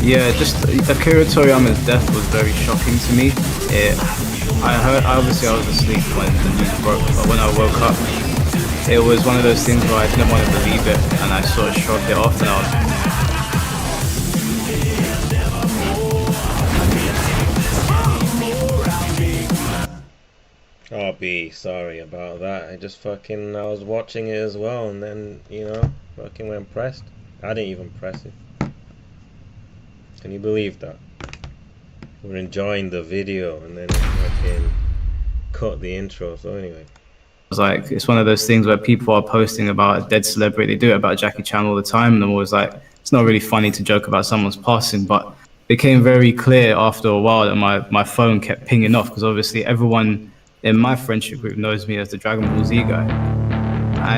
Yeah, just Akira Toriyama's death was very shocking to me. Obviously I was asleep when the news broke, but when I woke up, it was one of those things where I didn't want to believe it, and I sort of shrugged it off, and I was. Oh, B, sorry about that. I was watching it as well, and then, fucking went pressed. I didn't even press it. Can you believe that? We're enjoying the video, and then fucking cut the intro. So anyway. It's like, it's one of those things where people are posting about a dead celebrity. They do it about Jackie Chan all the time, and I'm always like, it's not really funny to joke about someone's passing, but it became very clear after a while that my phone kept pinging off, because obviously everyone in my friendship group knows me as the Dragon Ball Z guy.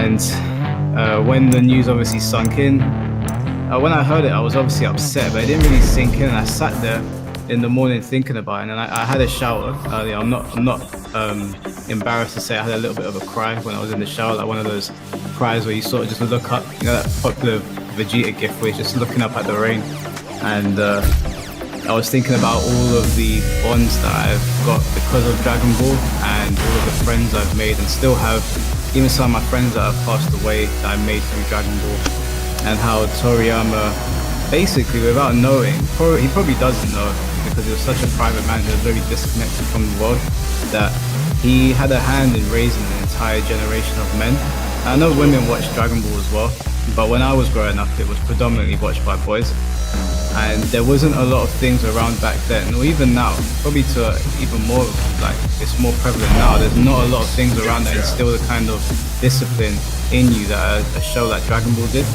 And when the news obviously sunk in, when I heard it, I was obviously upset, but it didn't really sink in. And I sat there in the morning thinking about it, and I had a shower earlier. I'm not embarrassed to say I had a little bit of a cry when I was in the shower, like one of those cries where you sort of just look up, that popular Vegeta gif where you're just looking up at the rain. And I was thinking about all of the bonds that I've got because of Dragon Ball, and all of the friends I've made and still have, even some of my friends that have passed away that I made through Dragon Ball, and how Toriyama, basically without knowing, he probably doesn't know because he was such a private man who was very disconnected from the world, that he had a hand in raising an entire generation of men. And I know women watch Dragon Ball as well, but when I was growing up, it was predominantly watched by boys. And there wasn't a lot of things around back then, or even now, probably to even more, like, it's more prevalent now. There's not a lot of things around that instill the kind of discipline in you that a show like Dragon Ball did.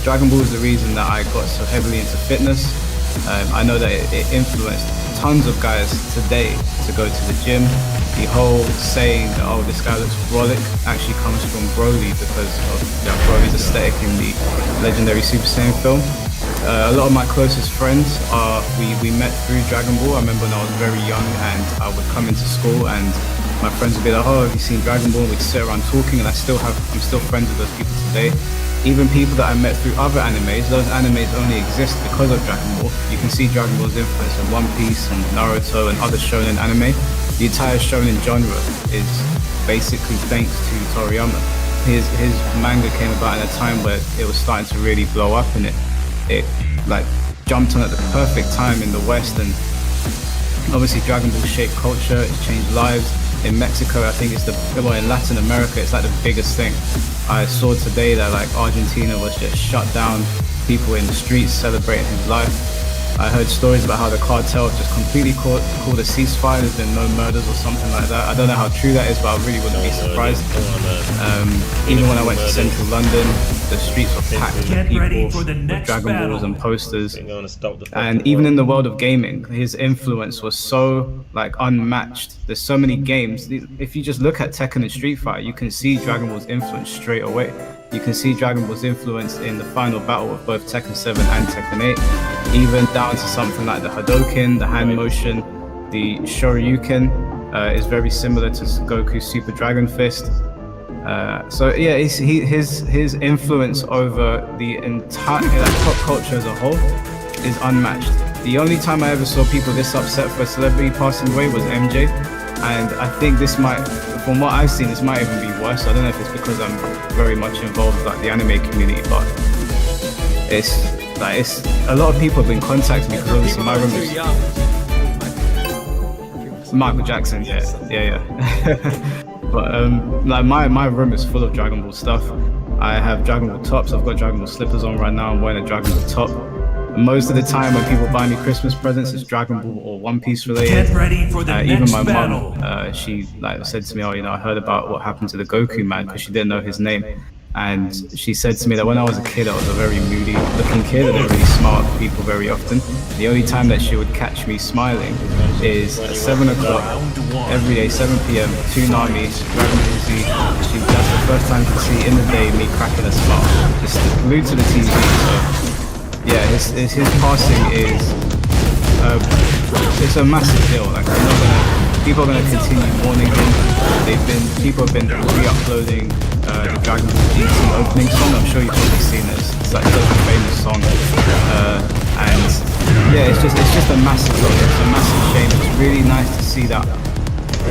Dragon Ball is the reason that I got so heavily into fitness. I know that it influenced tons of guys today to go to the gym. The whole saying that, oh, this guy looks brolic, actually comes from Broly, because of Broly's aesthetic in the legendary Super Saiyan film. A lot of my closest friends we met through Dragon Ball. I remember when I was very young and I would come into school and my friends would be like, oh, have you seen Dragon Ball? We'd sit around talking, and I'm still friends with those people today. Even people that I met through other animes, those animes only exist because of Dragon Ball. You can see Dragon Ball's influence in One Piece and Naruto and other shonen anime. The entire shonen genre is basically thanks to Toriyama. His manga came about in a time where it was starting to really blow up, and it like jumped on at the perfect time in the West. And obviously Dragon Ball shaped culture, it changed lives. In Mexico, I think in Latin America, it's like the biggest thing. I saw today that like Argentina was just shut down, people in the streets celebrating his life. I heard stories about how the cartel just completely called a ceasefire. There's been no murders or something like that. I don't know how true that is, but I really wouldn't be surprised. Even when I went to central London, the streets were packed with people with Dragon Balls and posters. And even in the world of gaming, his influence was so like unmatched. There's so many games. If you just look at Tekken and Street Fighter, you can see Dragon Ball's influence straight away. You can see Dragon Ball's influence in the final battle of both Tekken 7 and Tekken 8, even down to something like the Hadouken, the hand motion, the Shoryuken is very similar to Goku's Super Dragon Fist. So yeah, his influence over the entire pop culture as a whole is unmatched. The only time I ever saw people this upset for a celebrity passing away was MJ, and I think this might, from what I've seen, this might even be worse. I don't know if it's because I'm very much involved with like the anime community, but it's a lot of people have been contacting me because obviously my room is Michael Jackson, yeah. But like my room is full of Dragon Ball stuff. I have Dragon Ball tops. I've got Dragon Ball slippers on right now. I'm wearing a Dragon Ball top. Most of the time when people buy me Christmas presents, it's Dragon Ball or One Piece related. Get ready for the even next my battle. mom, she like said to me, oh, I heard about what happened to the Goku man, because she didn't know his name. And she said to me that when I was a kid, I was a very moody looking kid. I didn't really smile at people very often. The only time that she would catch me smiling is at 7 o'clock every day, 7 p.m, Toonami, Dragon Ball Z. That's the first time to see in the day me cracking a smile, just glued to the TV. So yeah, his passing is it's a massive deal. Like people are gonna continue mourning him. People have been re-uploading the Dragon Ball GT opening song. I'm sure you've probably seen this. It's like such a famous song, and yeah, it's just a massive loss. It's a massive shame. It's really nice to see that.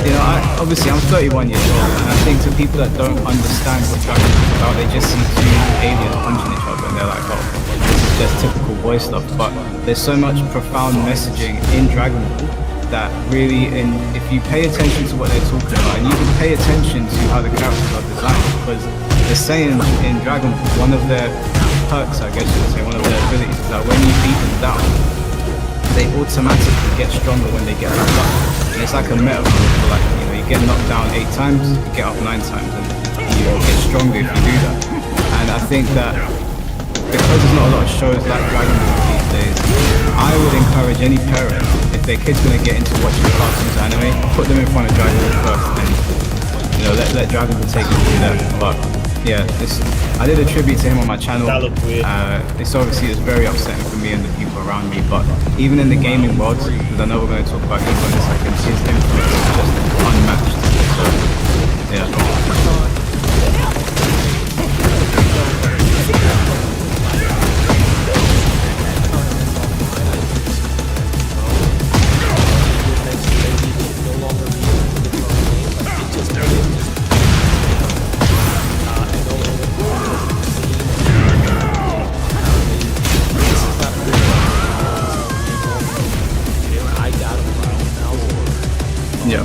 You know, obviously I'm 31 years old, and I think to people that don't understand what Dragon Ball is about, they just see two aliens punching each other, and they're like, oh, this is just typical boy stuff. But there's so much profound messaging in Dragon Ball that really, if you pay attention to what they're talking about, and you can pay attention to how the characters are designed, because they're saying in Dragon Ball, one of their perks, I guess you would say, one of their abilities is that when you beat them down, they automatically get stronger when they get back up. And it's like a metaphor for, like, you know, you get knocked down 8 times, you get up 9 times, and you get stronger if you do that. And I think that because there's not a lot of shows like Dragon Ball these days, I would encourage any parent, if their kid's gonna get into watching cartoons or anime, put them in front of Dragon Ball first, and you know, let Dragon Ball take it from there. But yeah, I did a tribute to him on my channel. That looked weird. It's obviously very upsetting for me and the people around me, but even in the gaming world, because I know we're going to talk about Evo in a second, his influence is just unmatched. So, yeah. Yeah.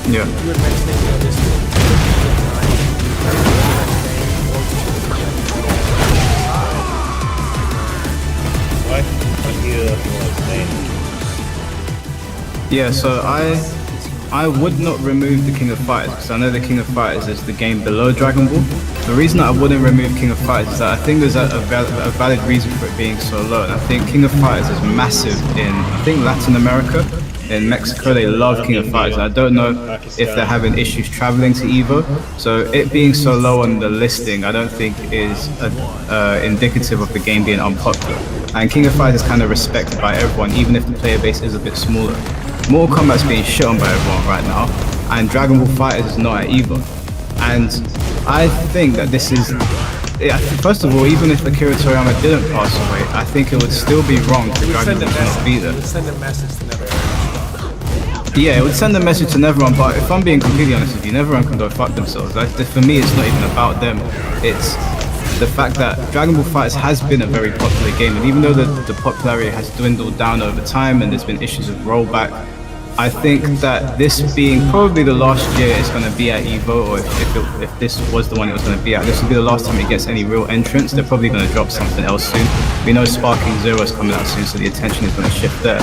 Yeah. Yeah, so I would not remove the King of Fighters because I know the King of Fighters is the game below Dragon Ball. The reason that I wouldn't remove King of Fighters is that I think there's a valid reason for it being so low. And I think King of Fighters is massive in, I think, Latin America. In Mexico, they love King of Fighters. And I don't know if they're having issues traveling to Evo. So it being so low on the listing, I don't think is indicative of the game being unpopular. And King of Fighters is kind of respected by everyone, even if the player base is a bit smaller. Mortal Kombat's being shit on by everyone right now, and Dragon Ball FighterZ is not at Evo. And I think that this is, first of all, even if Akira Toriyama didn't pass away, I think it would still be wrong for Dragon Ball to not be there. It would send a message to Neverone. Yeah, it would send a message to Neverone, but if I'm being completely honest with you, Neverone can go fuck themselves. For me, it's not even about them. It's the fact that Dragon Ball FighterZ has been a very popular game, and even though the popularity has dwindled down over time and there's been issues of rollback, I think that this being probably the last year it's going to be at Evo, or if this was the one it was going to be at, this will be the last time it gets any real entrance. They're probably going to drop something else soon. We know Sparking Zero is coming out soon, so the attention is going to shift there.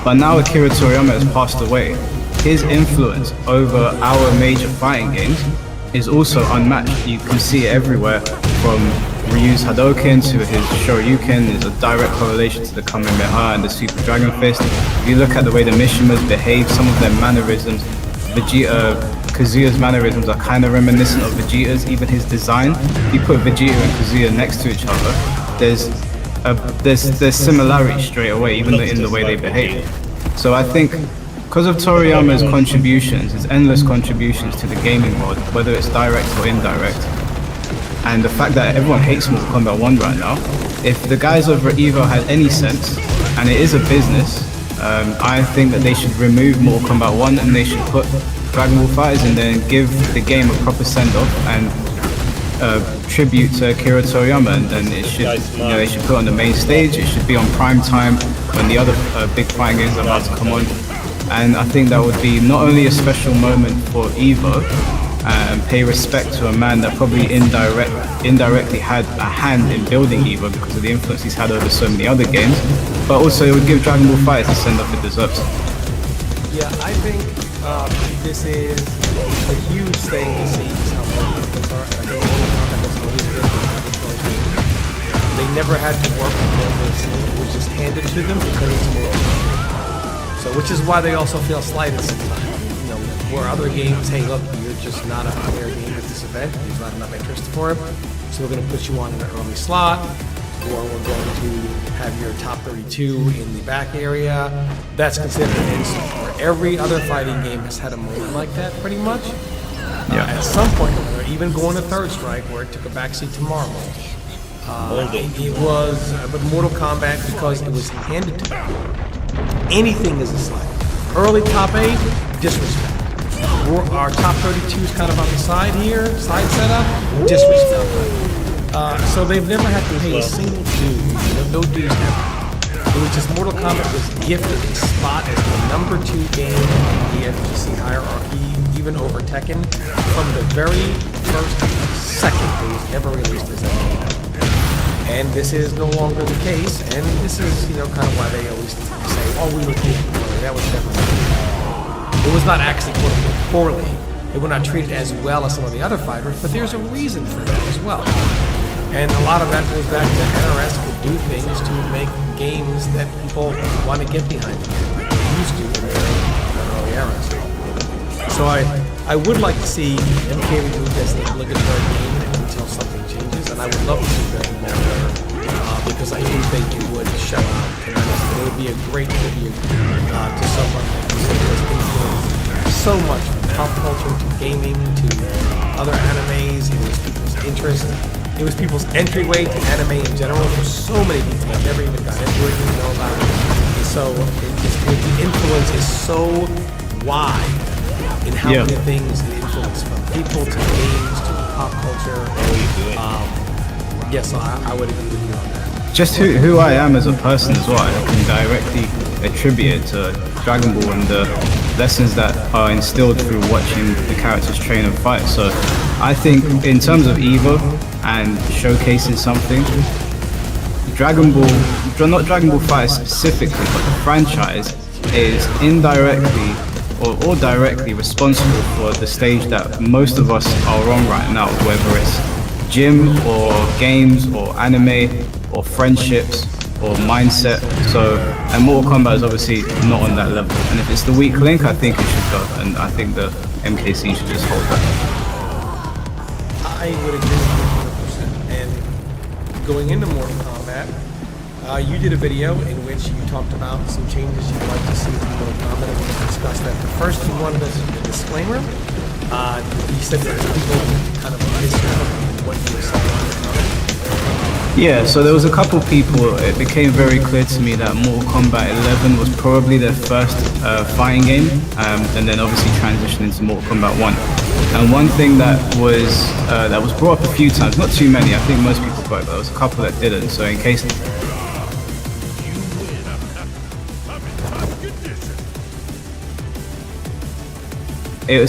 But now Akira Toriyama has passed away. His influence over our major fighting games is also unmatched. You can see it everywhere, from Ryu's Hadouken to his Shoryuken. There's a direct correlation to the Kamehameha and the Super Dragon Fist. If you look at the way the Mishimas behave, some of their mannerisms, Kazuya's mannerisms are kind of reminiscent of Vegeta's, even his design. If you put Vegeta and Kazuya next to each other, there's similarity straight away, even in the way they behave. So I think, because of Toriyama's contributions, his endless contributions to the gaming world, whether it's direct or indirect, and the fact that everyone hates Mortal Kombat 1 right now, if the guys over at Evo had any sense, and it is a business, I think that they should remove Mortal Kombat 1 and they should put Dragon Ball FighterZ in there and give the game a proper send-off and tribute to Akira Toriyama, and it should, they should put it on the main stage. It should be on prime time when the other big fighting games are about to come on. And I think that would be not only a special moment for Evo, and pay respect to a man that probably indirectly had a hand in building Evo because of the influence he's had over so many other games, but also it would give Dragon Ball FighterZ the send-off it deserves. Yeah, I think this is a huge thing to see how many are. They never had to work on this. It was just handed to them because it's more. So, which is why they also feel slighted sometimes. You know, where other games, hey, look, you're just not a player game at this event. There's not enough interest for it. So we're going to put you on an early slot. or we're going to have your top 32 in the back area. That's considered an insult. Where every other fighting game has had a moment like that, pretty much. At some point, or even going to Third Strike, where it took a backseat to Marvel. It was, but Mortal Kombat, because it was handed to them. Anything is a slight. Early top 8, disrespect. Our top 32 is kind of on the side here, side setup, disrespect. So they've never had to pay a single due, no dues ever. It was just Mortal Kombat was gifted a spot as the #2 game in the FGC hierarchy, even over Tekken, from the very first second it was ever released as a game. And this is no longer the case, and this is, kind of why they always say, oh, we were taken poorly. That was never it was not actually poorly. They were not treated as well as some of the other fighters, but there's a reason for that as well. And a lot of that goes back to NRS could do things to make games that people want to get behind, used to in the early eras. So I would like to see MK removed as the obligatory game until something changes, and I would love to see that more, because I do think it would show out tremendously. It would be a great tribute to someone who has influenced so much from pop culture to gaming to other animes. It was people's interest. It was people's entryway to anime in general for so many people that never even got into it, didn't know about it. And so the influence is so wide in how many things it influenced, from people to games to pop culture. Yes, I would agree with you on that. Just who I am as a person as well, I can directly attribute it to Dragon Ball and the lessons that are instilled through watching the characters train and fight. So I think in terms of Evo and showcasing something, Dragon Ball, not Dragon Ball Fighter specifically, but the franchise is indirectly or directly responsible for the stage that most of us are on right now, whether it's gym or games or anime or friendships or mindset. So, and Mortal Kombat is obviously not on that level. And if it's the weak link, I think it should go. And I think the MKC should just hold that. I would agree with you 100%. And going into Mortal Kombat, you did a video in which you talked about some changes you'd like to see in Mortal Kombat, and we'll discuss that. But first, you wanted a disclaimer. You said that people kind of misunderstood what you were saying. Yeah, so there was a couple people, it became very clear to me that Mortal Kombat 11 was probably their first fighting game, and then obviously transitioned into Mortal Kombat 1. And one thing that was brought up a few times, not too many, I think most people got it, but there was a couple that didn't, so in case...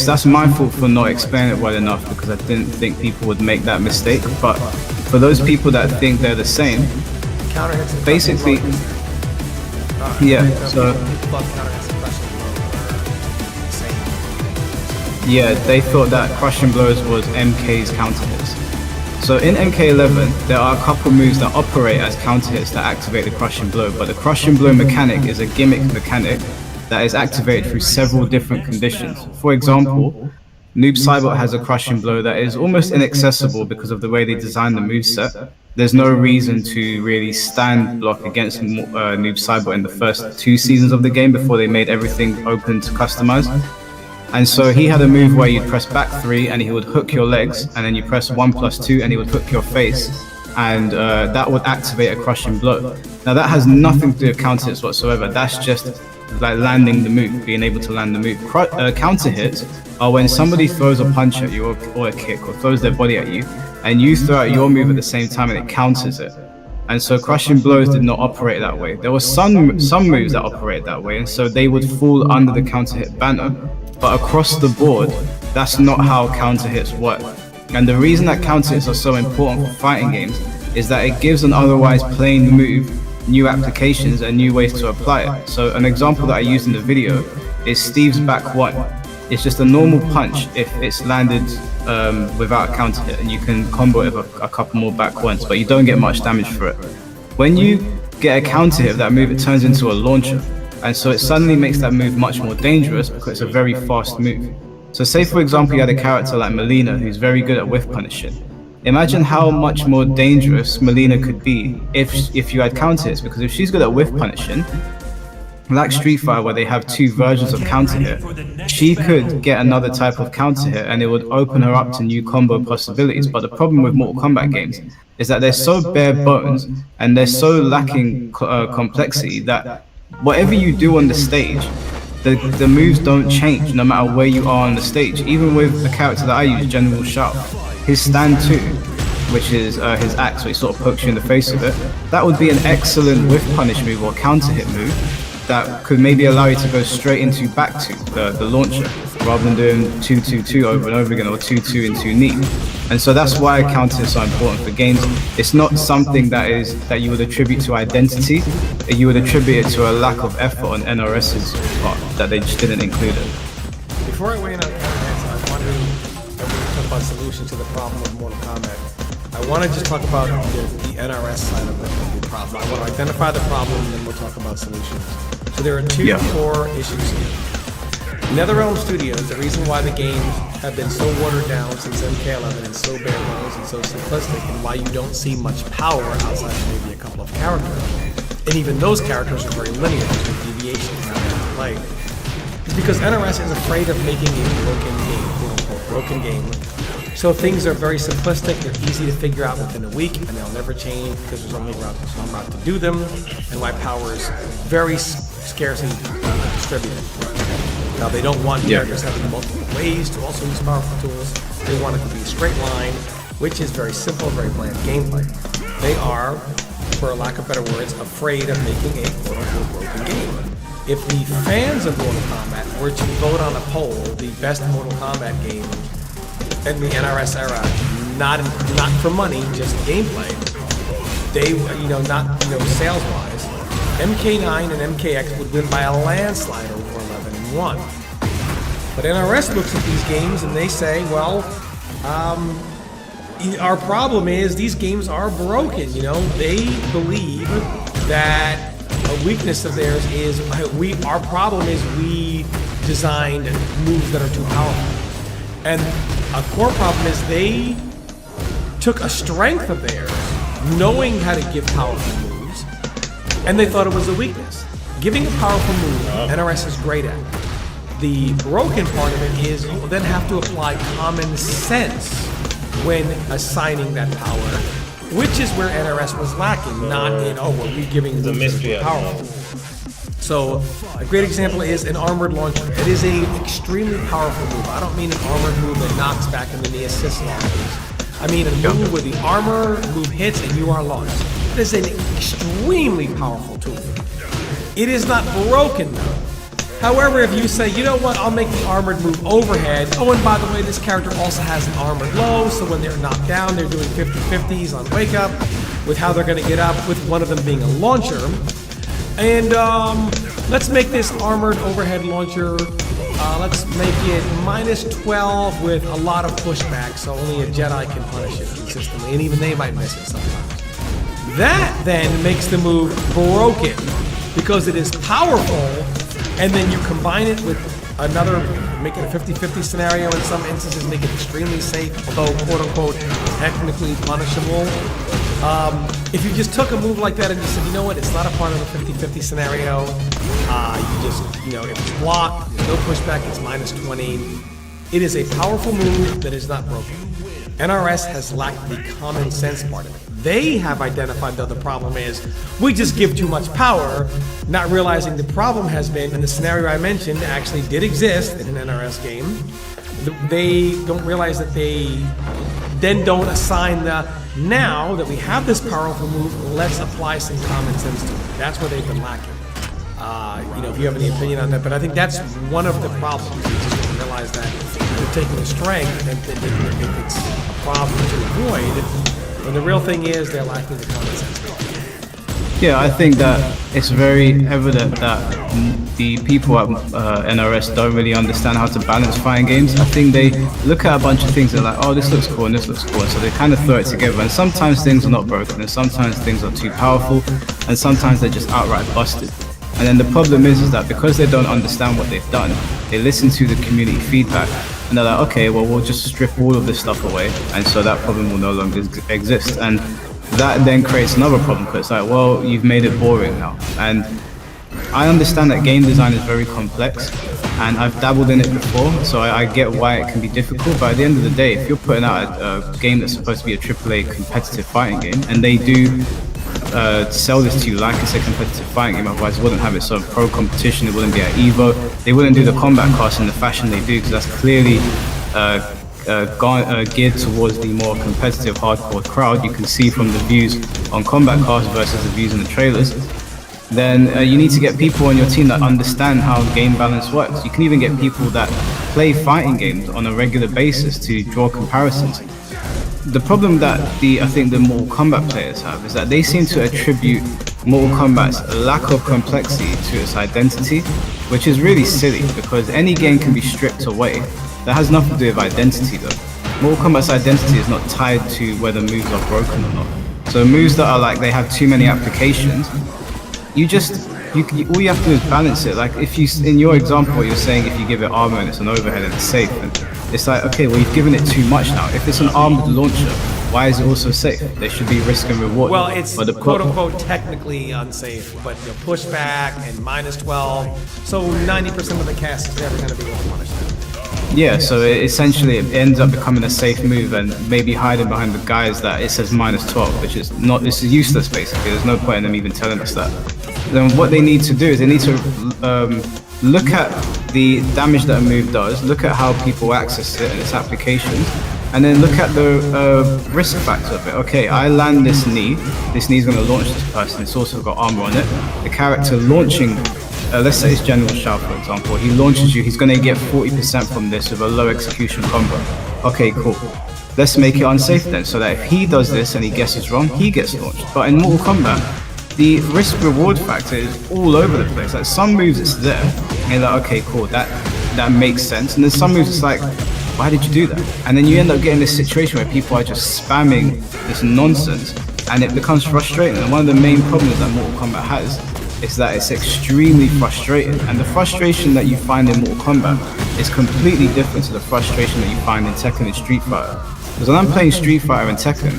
That's my fault for not explaining it well enough, because I didn't think people would make that mistake. But for those people that think they're the same, basically, yeah. So yeah, they thought that crushing blows was MK's counter hits. So in MK11, there are a couple moves that operate as counter hits that activate the crushing blow, but the crushing blow mechanic is a gimmick mechanic that is activated through several different conditions. For example, Noob Saibot has a crushing blow that is almost inaccessible because of the way they designed the moveset. There's no reason to really stand block against Noob Saibot in the first 2 seasons of the game before they made everything open to customize. And so he had a move where you'd press back 3 and he would hook your legs, and then you press 1+2 and he would hook your face, and that would activate a crushing blow. Now that has nothing to do with counter hits whatsoever. That's just like landing the move, being able to land the move. Counter hits are when somebody throws a punch at you or a kick or throws their body at you, and you throw out your move at the same time and it counters it. And so crushing blows did not operate that way. There were some moves that operated that way, and so they would fall under the counter hit banner. But across the board, that's not how counter hits work. And the reason that counter hits are so important for fighting games is that it gives an otherwise plain move new applications and new ways to apply it. So an example that I used in the video is Steve's back 1. It's just a normal punch if it's landed without a counter hit, and you can combo it with a couple more back 1s, but you don't get much damage for it. When you get a counter hit of that move, it turns into a launcher, and so it suddenly makes that move much more dangerous because it's a very fast move. So say for example you had a character like Melina who's very good at whiff punishing. imagine how much more dangerous Melina could be if you had counter hits, because if she's good at whiff punishing, like Street Fighter where they have two versions of counter hit, she could get another type of counter hit and it would open her up to new combo possibilities. But the problem with Mortal Kombat games is that they're so bare bones and they're so lacking complexity that whatever you do on the stage, the moves don't change no matter where you are on the stage. Even with the character that I use, General Shao, his stand 2, which is his axe, where he sort of pokes you in the face with it, that would be an excellent whiff punish move or counter hit move that could maybe allow you to go straight into back to the launcher, rather than doing 2-2-2 over and over again, or 2-2 into knee. And so that's why counter hits are important for games. It's not something that you would attribute to identity. You would attribute it to a lack of effort on NRS's part, that they just didn't include it. Before I weigh in on counter I wanted to talk about solutions to the problem of Mortal Kombat. I want to just talk about the NRS side of the problem. I want to identify the problem, and then we'll talk about solutions. So there are two core issues here. NetherRealm Studios, the reason why the games have been so watered down since MK11 and so bare bones and so simplistic, and why you don't see much power outside of maybe a couple of characters, and even those characters are very linear, with deviations out of play, is because NRS is afraid of making a broken game, quote-unquote, broken game. So things are very simplistic, they're easy to figure out within a week, and they'll never change because there's only one route to do them, and why power is very scarcely distributed. Now, they don't want characters having multiple ways to also use powerful tools. They want it to be a straight line, which is very simple, very bland gameplay. They are, for lack of better words, afraid of making a quote-unquote broken game. If the fans of Mortal Kombat were to vote on a poll, the best Mortal Kombat game in the NRS era, not for money, just gameplay, they, not sales-wise, MK9 and MKX would win by a landslide over 11-1. But NRS looks at these games and they say, well, our problem is these games are broken. They believe that a weakness of theirs is our problem is we designed moves that are too powerful. And a core problem is they took a strength of theirs, knowing how to give powerful moves, and they thought it was a weakness. Giving a powerful move, NRS is great at. The broken part of it is you then have to apply common sense when assigning that power, which is where NRS was lacking, not in, we're re-giving the mystery powerful. So a great example is an armored launcher. It is an extremely powerful move. I don't mean an armored move that knocks back into the assist launchers. I mean a move where the armor move hits and you are launched. It is an extremely powerful tool. It is not broken though. However, if you say, you know what, I'll make the armored move overhead. Oh, and by the way, this character also has an armored low, so when they're knocked down, they're doing 50-50s on wake up with how they're going to get up, with one of them being a launcher. And let's make this armored overhead launcher, let's make it -12 with a lot of pushback, so only a Jedi can punish it consistently, and even they might miss it sometimes. That then makes the move broken, because it is powerful, and then you combine it with another, make it a 50-50 scenario in some instances, make it extremely safe, although quote-unquote technically punishable. If you just took a move like that and you said, you know what, it's not a part of a 50-50 scenario, you just, if it's blocked, there's no pushback, it's -20. It is a powerful move that is not broken. NRS has lacked the common sense part of it. They have identified that the problem is we just give too much power, not realizing the problem has been, and the scenario I mentioned actually did exist in an NRS game. They don't realize that they then don't assign now that we have this powerful move, let's apply some common sense to it. That's where they've been lacking. If you have any opinion on that, but I think that's one of the problems. You just don't realize that they're taking a strength and thinking it's a problem to avoid. And the real thing is they're lacking the common sense. Yeah, I think that it's very evident that the people at NRS don't really understand how to balance fighting games. I think they look at a bunch of things and they're like, oh, this looks cool and this looks cool. So they kind of throw it together. And sometimes things are not broken, and sometimes things are too powerful, and sometimes they're just outright busted. And then the problem is that because they don't understand what they've done, they listen to the community feedback And they're like, okay, well, we'll just strip all of this stuff away, and so that problem will no longer exist. And that then creates another problem, because it's like, well, you've made it boring now. And I understand that game design is very complex, and I've dabbled in it before, so I get why it can be difficult. But at the end of the day, if you're putting out a game that's supposed to be a AAA competitive fighting game, and they do sell this to you like it's a competitive fighting game, otherwise it wouldn't have its own pro competition, it wouldn't be at EVO, they wouldn't do the combat cast in the fashion they do, because that's clearly geared towards the more competitive hardcore crowd. You can see from the views on combat cast versus the views in the trailers. Then you need to get people on your team that understand how game balance works. You can even get people that play fighting games on a regular basis to draw comparisons. The problem that I think the Mortal Kombat players have is that they seem to attribute Mortal Kombat's lack of complexity to its identity, which is really silly, because any game can be stripped away. That has nothing to do with identity though. Mortal Kombat's identity is not tied to whether moves are broken or not. So moves that are like they have too many applications, all you have to do is balance it. Like if you, in your example, you're saying if you give it armor and it's an overhead and it's safe, and it's like, okay, well you've given it too much now. If it's an armored launcher, why is it also safe? There should be risk and reward. Well, it's quote unquote technically unsafe, but you know, pushback and -12, so 90% of the cast is never going to be able to punish that. Yeah, so essentially it ends up becoming a safe move and maybe hiding behind the guys that it says -12, which is not, this is useless basically. There's no point in them even telling us that. Then what they need to do is they need to look at the damage that a move does, look at how people access it and its applications, and then look at the risk factor of it. Okay, I land this knee is going to launch this person, it's also got armor on it. The character launching, let's say it's General Shao for example, he launches you, he's going to get 40% from this with a low execution combo. Okay, cool. Let's make it unsafe then, so that if he does this and he guesses wrong, he gets launched. But in Mortal Kombat, the risk reward factor is all over the place. Like some moves it's there, and you're like, okay, cool, that makes sense. And then some moves it's like, why did you do that? And then you end up getting this situation where people are just spamming this nonsense, and it becomes frustrating. And one of the main problems that Mortal Kombat has is that it's extremely frustrating. And the frustration that you find in Mortal Kombat is completely different to the frustration that you find in Tekken and Street Fighter. Because when I'm playing Street Fighter and Tekken,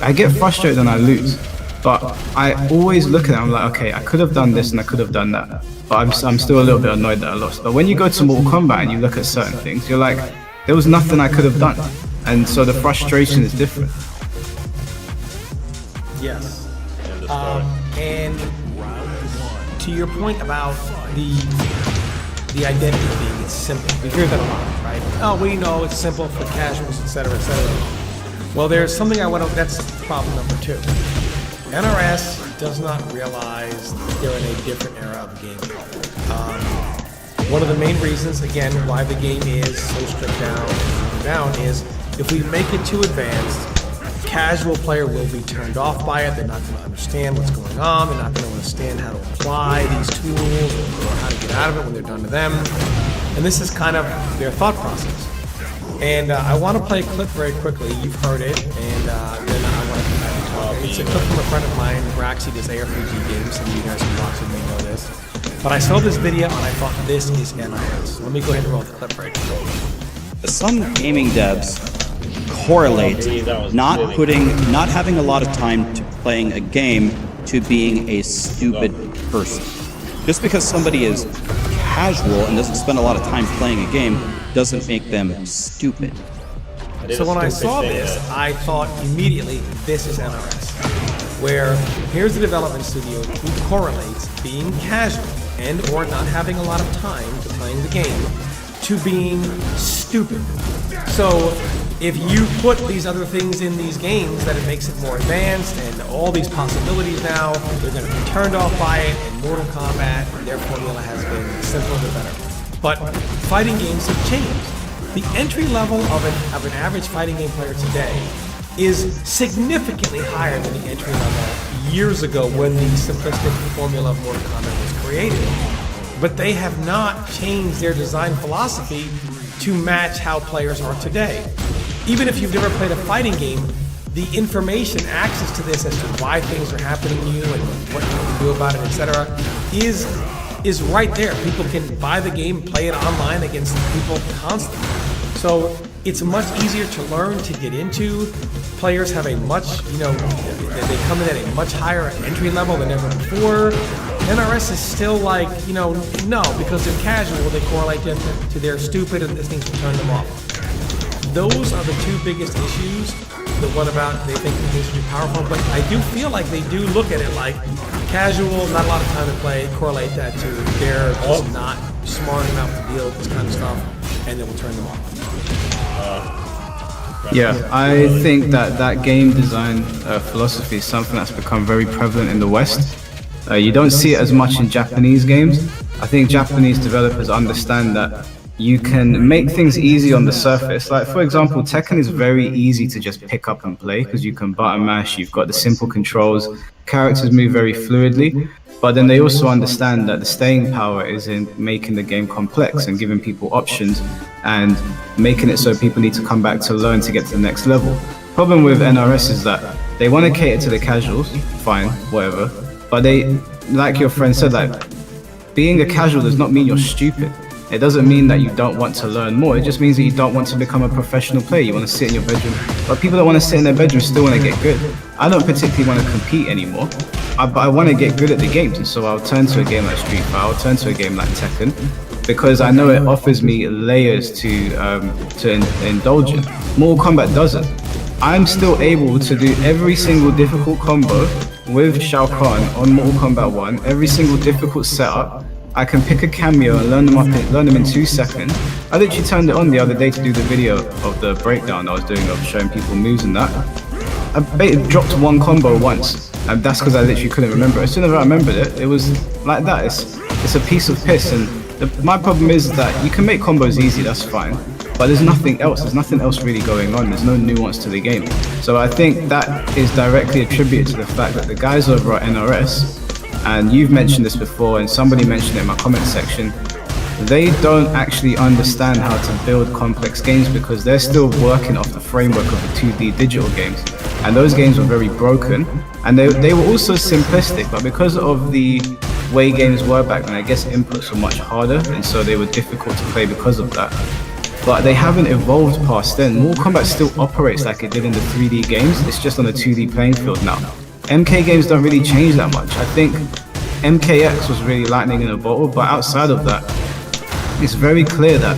I get frustrated and I lose. But I always look at it, I'm like, okay, I could have done this and I could have done that. But I'm still a little bit annoyed that I lost. But when you go to Mortal Kombat and you look at certain things, you're like, there was nothing I could have done. And so the frustration is different. Yes. And to your point about the identity being it's simple, we hear that a lot, right? Oh, we know it's simple for casuals, etc., etc. Well, there's something I want to, that's problem number 2. NRS does not realize they're in a different era of the game. One of the main reasons, again, why the game is so stripped down is if we make it too advanced, casual player will be turned off by it. They're not going to understand what's going on. They're not going to understand how to apply these tools or how to get out of it when they're done to them. And this is kind of their thought process. And I want to play a clip very quickly. You've heard it, and then I want to come back and talk. It's a clip from a friend of mine, Raxi, does ARPG games. Some of you guys who watch it may know this. But I saw this video and I thought this is NRS. Let me go ahead and roll the clip right now. Some gaming devs correlate not having a lot of time to playing a game to being a stupid person. Just because somebody is casual and doesn't spend a lot of time playing a game doesn't make them stupid. So when I saw this, I thought immediately, this is NRS. Where here's a development studio who correlates being casual and or not having a lot of time to playing the game to being stupid. So if you put these other things in these games, that it makes it more advanced and all these possibilities now, they're going to be turned off by it, and Mortal Kombat, their formula has been simpler the better. But fighting games have changed. The entry level of an average fighting game player today is significantly higher than the entry level years ago when the simplistic formula of Mortal Kombat was created. But they have not changed their design philosophy to match how players are today. Even if you've never played a fighting game, the information, access to this as to why things are happening to you and what you can do about it, etc., is right there. People can buy the game, play it online against people constantly. So it's much easier to learn, to get into. Players have a much, they come in at a much higher entry level than ever before. NRS is still like, no, because they're casual, they correlate to they're stupid and this things will turn them off. Those are the two biggest issues. The one about they think things should be powerful, but I do feel like they do look at it like casual, not a lot of time to play, correlate that to they're just not smart enough to deal with this kind of stuff, and it will turn them off. Yeah, I think that game design philosophy is something that's become very prevalent in the West. You don't see it as much in Japanese games. I think Japanese developers understand that you can make things easy on the surface. Like, for example, Tekken is very easy to just pick up and play because you can button mash, you've got the simple controls, characters move very fluidly. But then they also understand that the staying power is in making the game complex and giving people options and making it so people need to come back to learn to get to the next level. Problem with NRS is that they want to cater to the casuals, fine, whatever. But they, like your friend said, like, being a casual does not mean you're stupid. It doesn't mean that you don't want to learn more. It just means that you don't want to become a professional player. You want to sit in your bedroom. But people that want to sit in their bedroom still want to get good. I don't particularly want to compete anymore. But I want to get good at the games. And so I'll turn to a game like Street Fighter. I'll turn to a game like Tekken. Because I know it offers me layers to indulge in. Mortal Kombat doesn't. I'm still able to do every single difficult combo with Shao Kahn on Mortal Kombat 1. Every single difficult setup. I can pick a cameo and learn them in 2 seconds. I literally turned it on the other day to do the video of the breakdown I was doing of showing people moves and that. I dropped one combo once, and that's because I literally couldn't remember it. As soon as I remembered it, it was like that. It's a piece of piss, and my problem is that you can make combos easy, that's fine, but there's nothing else. There's nothing else really going on. There's no nuance to the game. So I think that is directly attributed to the fact that the guys over at NRS, and you've mentioned this before, and somebody mentioned it in my comment section, they don't actually understand how to build complex games because they're still working off the framework of the 2D digital games. And those games were very broken, and they were also simplistic, but because of the way games were back then, I guess inputs were much harder, and so they were difficult to play because of that. But they haven't evolved past then. Mortal Kombat still operates like it did in the 3D games, it's just on a 2D playing field now. MK games don't really change that much. I think MKX was really lightning in a bottle, but outside of that, it's very clear that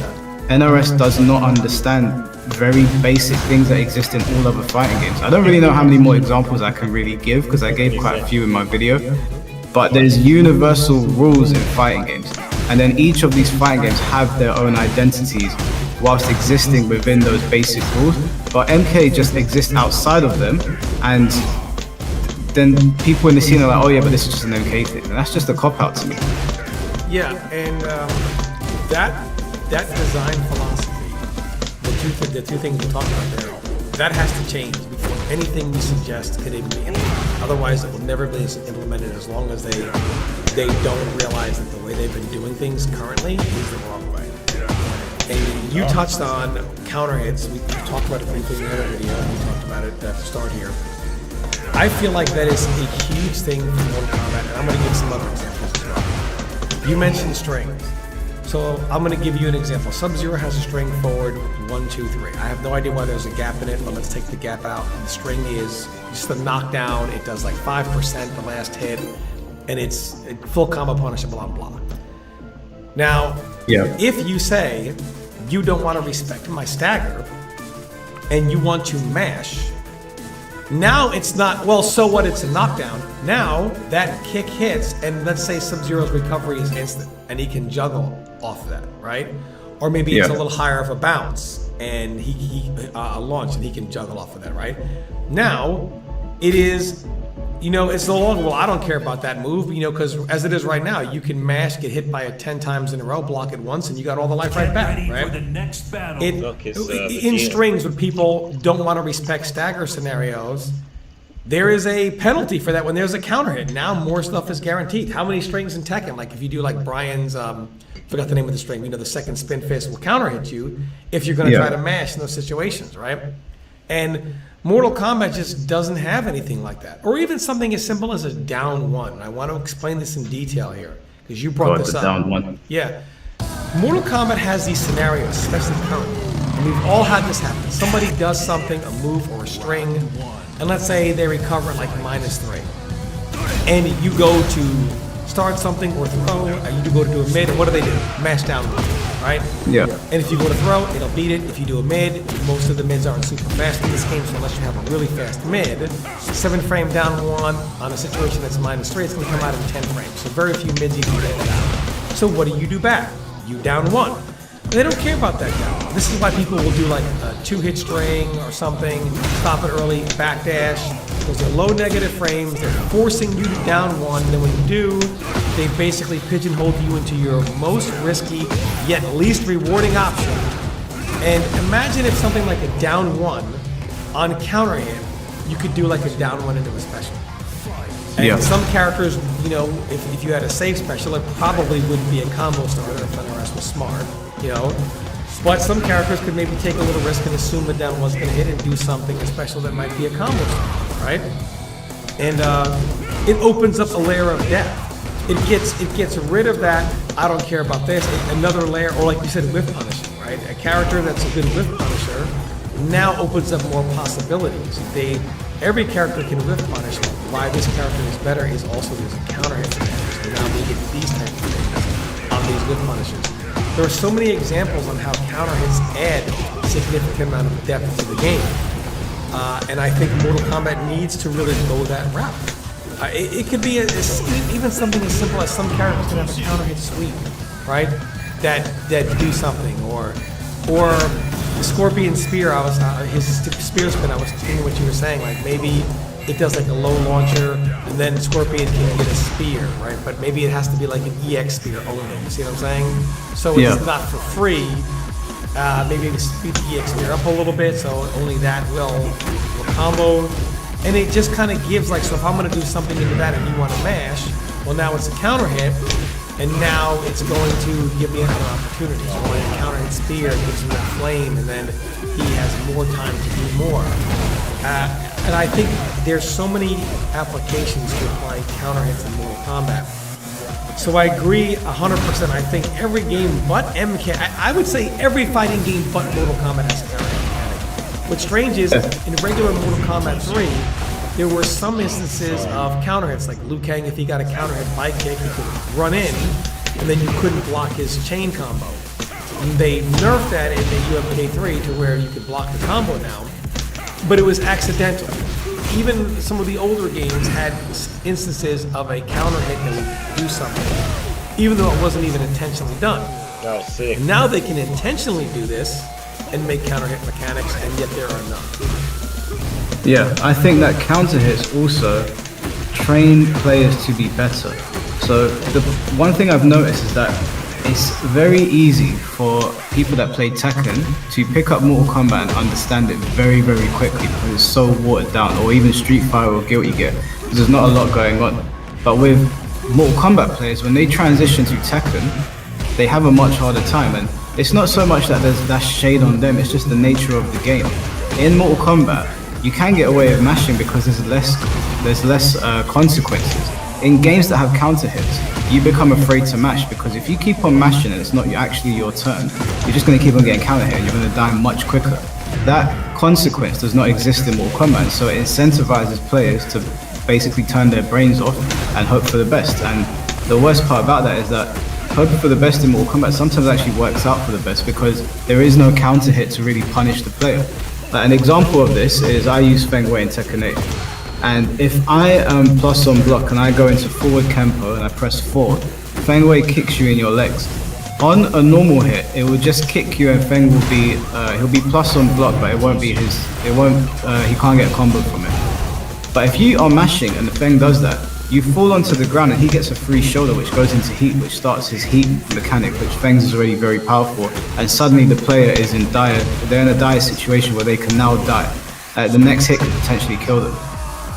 NRS does not understand very basic things that exist in all other fighting games. I don't really know how many more examples I can really give because I gave quite a few in my video, but there's universal rules in fighting games, and then each of these fighting games have their own identities whilst existing within those basic rules, but MK just exists outside of them, and then people in the scene are like, oh yeah, but this is just an MK thing, and that's just a cop-out to me. Yeah, and that design philosophy, the two things we talked about there, that has to change before anything we suggest could even be implemented. Otherwise, it will never be implemented as long as they don't realize that the way they've been doing things currently is the wrong way. And you touched on counter hits. We talked about it briefly in the other video, and we talked about it at the start here. I feel like that is a huge thing for Mortal Kombat, and I'm going to give some other examples as well. You mentioned strings. So I'm going to give you an example. Sub-Zero has a string forward 1, 2, 3. I have no idea why there's a gap in it, but let's take the gap out. The string is just a knockdown. It does like 5% the last hit, and it's full combo punishable on block. Now, if you say you don't want to respect my stagger, and you want to mash, now it's not, well, so what, it's a knockdown. Now that kick hits, and let's say Sub-Zero's recovery is instant, and he can juggle off of that, right? Or maybe it's a little higher of a bounce, and he a launch, and he can juggle off of that, right? Now, it is, it's no longer, well, I don't care about that move, because as it is right now, you can mash, get hit by it 10 times in a row, block it once, and you got all the life right back, right? For the next battle. In strings, when people don't want to respect stagger scenarios, there is a penalty for that when there's a counter hit. Now more stuff is guaranteed. How many strings in Tekken? Like if you do like Brian's, forgot the name of the string, the second spin fist will counter hit you if you're going to try to mash in those situations, right? And Mortal Kombat just doesn't have anything like that. Or even something as simple as a down one. I want to explain this in detail here because you brought this up. Down one. Yeah. Mortal Kombat has these scenarios, especially currently. And we've all had this happen. Somebody does something, a move or a string, and let's say they recover at like -3. And you go to start something or throw, you go to do a mid, and what do? Mash down one, right? Yeah. And if you go to throw, it'll beat it. If you do a mid, most of the mids aren't super fast in this game, so unless you have a really fast mid, 7 frame down one on a situation that's -3, it's gonna come out in 10 frames. So very few mids you can get it out. So what do you do back? You down 1. They don't care about that down. This is why people will do like a 2-hit string or something, stop it early, backdash. Those are low negative frames. They're forcing you to down 1. Then when you do, they basically pigeonhole you into your most risky yet least rewarding option. And imagine if something like a down 1 on counter hit, you could do like a down 1 into a special. And some characters, you know, if you had a safe special, it probably wouldn't be a combo starter if NRS was smart, you know. But some characters could maybe take a little risk and assume the down one's going to hit and do something special that might be a combo starter, right? And it opens up a layer of depth. It gets rid of that, I don't care about this, another layer, or like you said, whiff punishing, right? A character that's a good whiff punisher now opens up more possibilities. Every character can whiff punish. Why this character is better is also there's a counter hit advantage. So now we get these types of things on these whiff punishes. There are so many examples on how counter hits add a significant amount of depth to the game. And I think Mortal Kombat needs to really go that route. It could be even something as simple as some characters can have a counter hit sweep, right? That do something, or the Scorpion Spear. His spear spin. I was thinking what you were saying. Like maybe it does like a low launcher, and then Scorpion can get a spear, right? But maybe it has to be like an EX spear only. You see what I'm saying? So it's not for free. Maybe we speed the EX spear up a little bit, so only that will combo. And it just kind of gives like, so if I'm going to do something into that and you want to mash, well now it's a counter hit, and now it's going to give me another opportunity. So when I counter hit spear, it gives him that flame, and then he has more time to do more. And I think there's so many applications to applying counter hits in Mortal Kombat. So I agree 100%. I think every game but MK, I would say every fighting game but Mortal Kombat has a counter hit mechanic. What's strange is, in regular Mortal Kombat 3, there were some instances of counter hits, like Liu Kang, if he got a counter hit by kick, he could run in, and then you couldn't block his chain combo. And they nerfed that in the UMK3 to where you could block the combo now, but it was accidental. Even some of the older games had instances of a counter hit that would do something, even though it wasn't even intentionally done. That was sick. And now they can intentionally do this and make counter hit mechanics, and yet there are none. Yeah, I think that counter hits also train players to be better. So the one thing I've noticed is that it's very easy for people that play Tekken to pick up Mortal Kombat and understand it very, very quickly because it's so watered down, or even Street Fighter or Guilty Gear, because there's not a lot going on. But with Mortal Kombat players, when they transition to Tekken, they have a much harder time, and it's not so much that there's that shade on them, it's just the nature of the game. In Mortal Kombat, you can get away with mashing because there's less consequences. In games that have counter hits, you become afraid to mash because if you keep on mashing and it's not actually your turn, you're just going to keep on getting counter hit and you're going to die much quicker. That consequence does not exist in Mortal Kombat, so it incentivizes players to basically turn their brains off and hope for the best. And the worst part about that is that hoping for the best in Mortal Kombat sometimes actually works out for the best because there is no counter hit to really punish the player. An example of this is I use Feng Wei in Tekken 8. And if I plus on block and I go into forward Kempo and I press forward, Feng Wei kicks you in your legs. On a normal hit, it will just kick you and Feng will be, he'll be plus on block, but it won't be he can't get a combo from it. But if you are mashing and the Feng does that, you fall onto the ground and he gets a free shoulder which goes into heat, which starts his heat mechanic, which Feng's is already very powerful, and suddenly the player is they're in a dire situation where they can now die. The next hit could potentially kill them.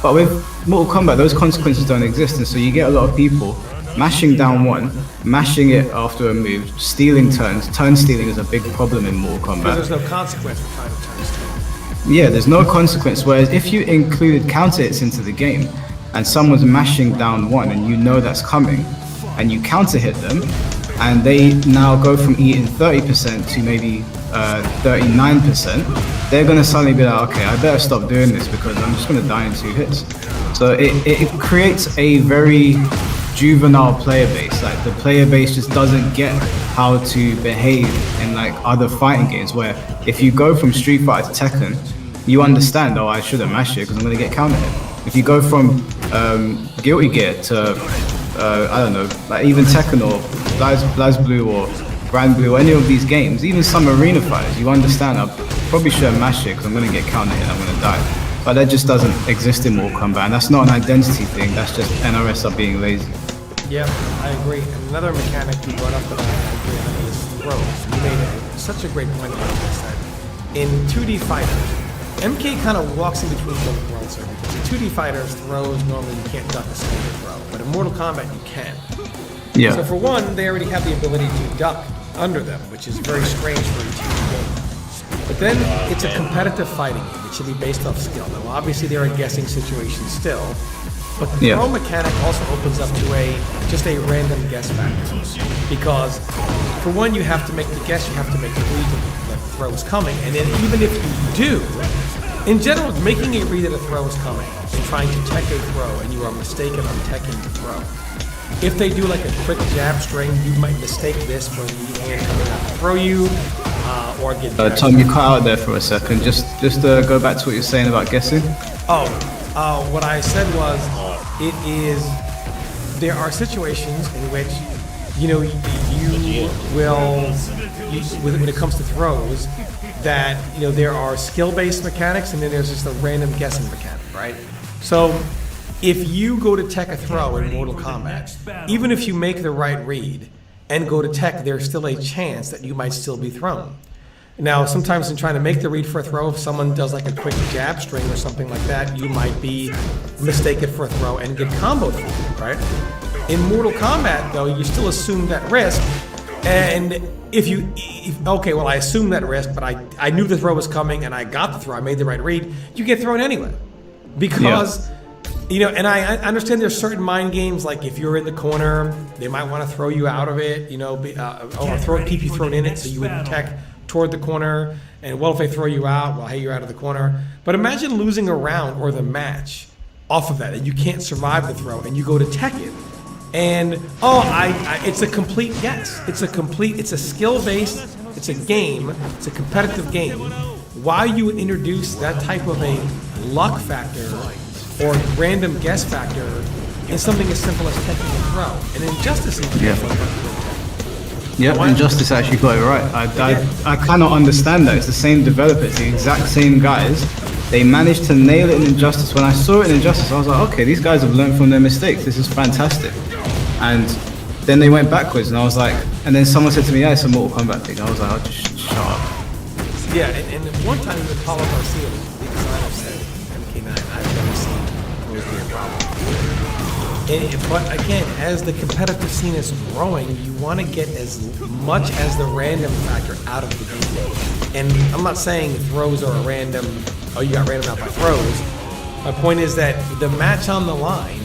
But with Mortal Kombat, those consequences don't exist, and so you get a lot of people mashing down one, mashing it after a move, stealing turns. Turn stealing is a big problem in Mortal Kombat. Because there's no consequence for trying to turn steal. Yeah, there's no consequence, whereas if you included counter hits into the game, and someone's mashing down one and you know that's coming, and you counter hit them, and they now go from eating 30% to maybe 39%, they're gonna suddenly be like, okay, I better stop doing this because I'm just gonna die in 2 hits. So it creates a very juvenile player base. Like the player base just doesn't get how to behave in like other fighting games where if you go from Street Fighter to Tekken, you understand, oh, I shouldn't mash it because I'm gonna get counter hit. If you go from Guilty Gear to I don't know, like even Tekken or BlazBlue or Grand Blue or any of these games, even some arena fighters, you understand I probably shouldn't mash it because I'm gonna get counter hit and I'm gonna die. But that just doesn't exist in Mortal Kombat, and that's not an identity thing, that's just NRS are being lazy. Yeah, I agree. And another mechanic you brought up that I agree on is throws. You made such a great point about this, that in 2D fighters, MK kind of walks in between both worlds here, because in 2D fighters, throws, normally you can't duck a standard throw, but in Mortal Kombat you can. Yeah. So for one, they already have the ability to duck under them, which is very strange for a 2D game. But then it's a competitive fighting game. It should be based off skill. Now, obviously, there are guessing situations still, but the throw mechanic also opens up to just a random guess factor. Because, for one, you have to make the guess, you have to make the read that the throw is coming, and then even if you do, in general, making a read that a throw is coming and trying to tech a throw, and you are mistaken on teching the throw. If they do like a quick jab string, you might mistake this for the hand coming out to throw you, or get Tom, you cut out there for a second. Just go back to what you're saying about guessing. What I said was, there are situations in which, you know, you will, when it comes to throws, that, you know, there are skill-based mechanics and then there's just a random guessing mechanic, right? So, if you go to tech a throw in Mortal Kombat, even if you make the right read and go to tech, there's still a chance that you might still be thrown. Now, sometimes in trying to make the read for a throw, if someone does like a quick jab string or something like that, you might be mistaken for a throw and get comboed for it, right? In Mortal Kombat, though, you still assume that risk, and okay, well, I assumed that risk, but I knew the throw was coming and I got the throw, I made the right read, you get thrown anyway. Because, you know, and I understand there's certain mind games, like if you're in the corner, they might want to throw you out of it, you know, or keep you thrown in it so you wouldn't tech toward the corner, and well, if they throw you out, well, hey, you're out of the corner. But imagine losing a round or the match off of that, and you can't survive the throw, and you go to tech it, and it's a complete guess. It's a skill-based, it's a game, it's a competitive game. Why you would introduce that type of a luck factor or random guess factor in something as simple as teching a throw? And Injustice is Yeah, Injustice actually got it right. I cannot understand that. It's the same developers, the exact same guys. They managed to nail it in Injustice. When I saw it in Injustice, I was like, okay, these guys have learned from their mistakes. This is fantastic. And then they went backwards, and I was like, and then someone said to me, yeah, it's a Mortal Kombat thing. I was like, oh, just shut up. Yeah, and one time with Paulo Garcia, the designer, said, MK9, I've never seen those be a problem. But again, as the competitive scene is growing, you want to get as much as the random factor out of the game. And I'm not saying throws are a random, you got random out by throws. My point is that the match on the line,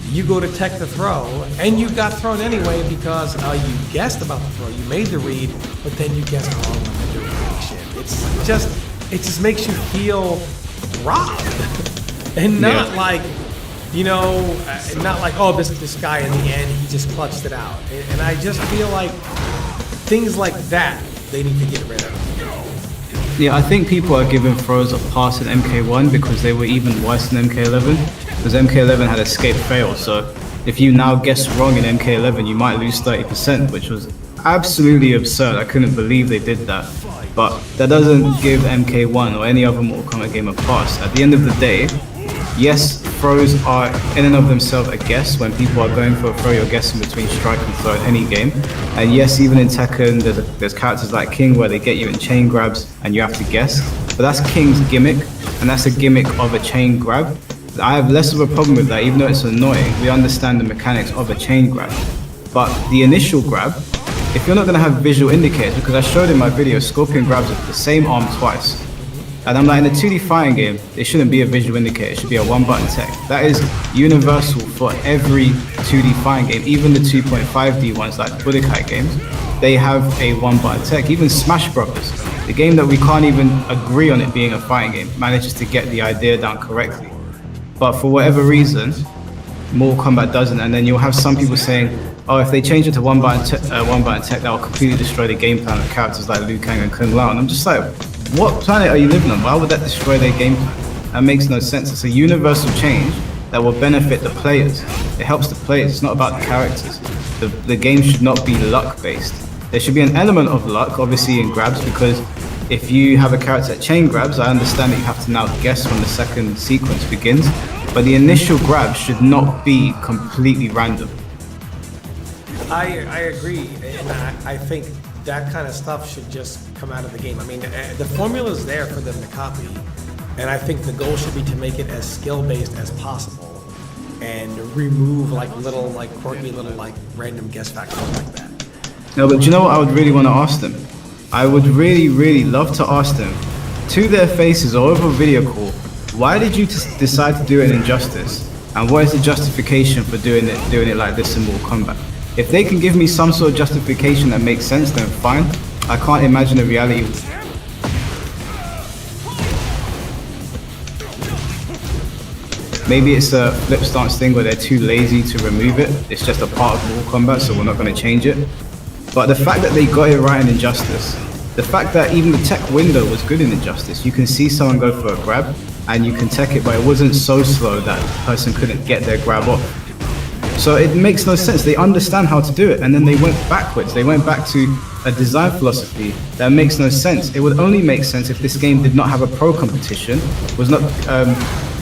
you go to tech the throw, and you got thrown anyway because you guessed about the throw, you made the read, but then you guessed wrong on the direction. It just makes you feel robbed, and not like, you know, not like, oh, this guy in the end, he just clutched it out. And I just feel like things like that, they need to get rid of. Yeah, I think people are giving throws a pass in MK1 because they were even worse than MK11. Because MK11 had escape fail, so if you now guess wrong in MK11, you might lose 30%, which was absolutely absurd. I couldn't believe they did that. But that doesn't give MK1 or any other Mortal Kombat game a pass. At the end of the day, yes, throws are in and of themselves a guess. When people are going for a throw, you're guessing between strike and throw in any game. And yes, even in Tekken, there's characters like King where they get you in chain grabs and you have to guess. But that's King's gimmick, and that's a gimmick of a chain grab. I have less of a problem with that, even though it's annoying. We understand the mechanics of a chain grab. But the initial grab, if you're not going to have visual indicators, because I showed in my video, Scorpion grabs the same arm twice. And I'm like, in a 2D fighting game, it shouldn't be a visual indicator, it should be a one-button tech. That is universal for every 2D fighting game, even the 2.5D ones like the Budokai games. They have a one-button tech. Even Smash Brothers, the game that we can't even agree on it being a fighting game, manages to get the idea down correctly. But for whatever reason, Mortal Kombat doesn't, and then you'll have some people saying, oh, if they change it to one-button tech, that will completely destroy the game plan of characters like Liu Kang and Kung Lao. And I'm just like, what planet are you living on? Why would that destroy their game plan? That makes no sense. It's a universal change that will benefit the players. It helps the players. It's not about the characters. The game should not be luck-based. There should be an element of luck, obviously, in grabs, because if you have a character that chain grabs, I understand that you have to now guess when the second sequence begins, but the initial grab should not be completely random. I agree, and I think that kind of stuff should just come out of the game. I mean, the formula is there for them to copy, and I think the goal should be to make it as skill-based as possible and remove little quirky little random guess factors like that. No, but do you know what I would really want to ask them? I would really love to ask them to their faces or over a video call, why did you decide to do it in Injustice? And what is the justification for doing it like this in Mortal Kombat? If they can give me some sort of justification that makes sense, then fine. I can't imagine a reality. Maybe it's a flip stance thing where they're too lazy to remove it. It's just a part of Mortal Kombat, so we're not going to change it. But the fact that they got it right in Injustice, the fact that even the tech window was good in Injustice, you can see someone go for a grab and you can tech it, but it wasn't so slow that the person couldn't get their grab off. So it makes no sense. They understand how to do it, and then they went backwards. They went back to a design philosophy that makes no sense. It would only make sense if this game did not have a pro competition, was not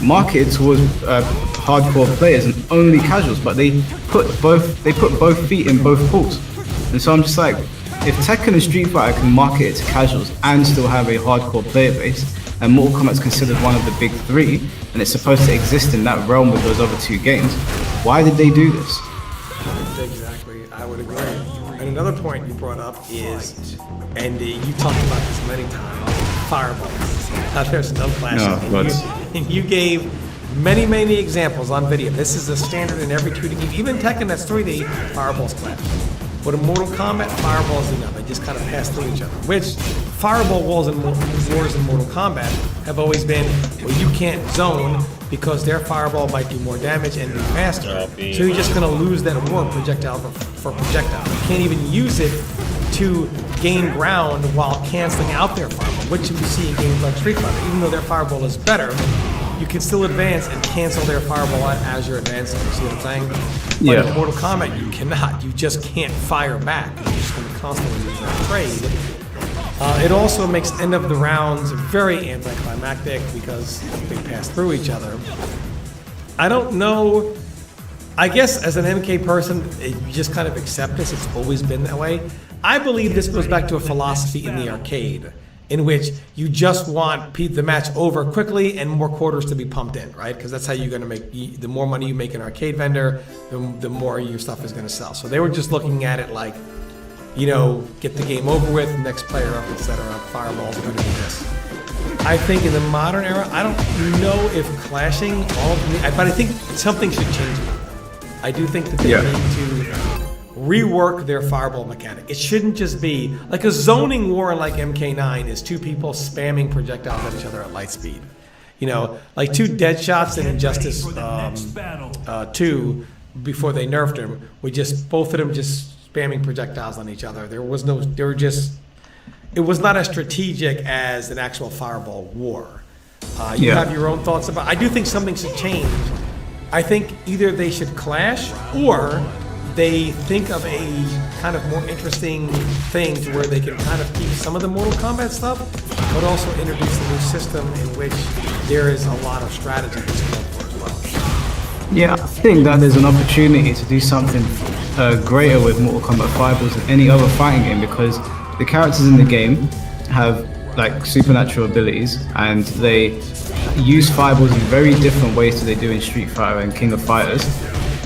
marketed towards hardcore players and only casuals, but they put both feet in both pools. And so I'm just like, if Tekken and Street Fighter can market it to casuals and still have a hardcore player base, and Mortal Kombat is considered one of the big three, and it's supposed to exist in that realm with those other two games, why did they do this? Exactly, I would agree. And another point you brought up is, and you talked about this many times, fireballs. There's no flashing. And you gave many examples on video. This is a standard in every 2D game. Even Tekken, that's 3D, fireballs clash. But in Mortal Kombat, fireballs enough. They just kind of pass through each other. Which fireball wars in Mortal Kombat have always been, well, you can't zone because their fireball might do more damage and be faster. So you're just going to lose that war projectile for projectile. You can't even use it to gain ground while canceling out their fireball, which you see in games like Street Fighter. Even though their fireball is better, you can still advance and cancel their fireball out as you're advancing. You see what I'm saying? But in Mortal Kombat, you cannot. You just can't fire back. You're just going to constantly use that trade. It also makes end of the rounds very anticlimactic because they pass through each other. I don't know. I guess as an MK person, you just kind of accept this. It's always been that way. I believe this goes back to a philosophy in the arcade, in which you just want the match over quickly and more quarters to be pumped in, right? Because that's how you're going to make, the more money you make an arcade vendor, the more your stuff is going to sell. So they were just looking at it like, you know, get the game over with, next player up, etc. Fireballs are going to do this. I think in the modern era, I don't know if clashing but I think something should change. I do think that they need to rework their fireball mechanic. It shouldn't just be like a zoning war like MK9 is two people spamming projectiles at each other at light speed. You know, like two dead shots in Injustice 2 before they nerfed them, both of them just spamming projectiles on each other. It was not as strategic as an actual fireball war. You have your own thoughts about it. I do think something should change. I think either they should clash or they think of a kind of more interesting thing to where they can kind of keep some of the Mortal Kombat stuff, but also introduce a new system in which there is a lot of strategy that's called for as well. Yeah, I think that there's an opportunity to do something greater with Mortal Kombat Fireballs than any other fighting game, because the characters in the game have like supernatural abilities and they use fireballs in very different ways to they do in Street Fighter and King of Fighters.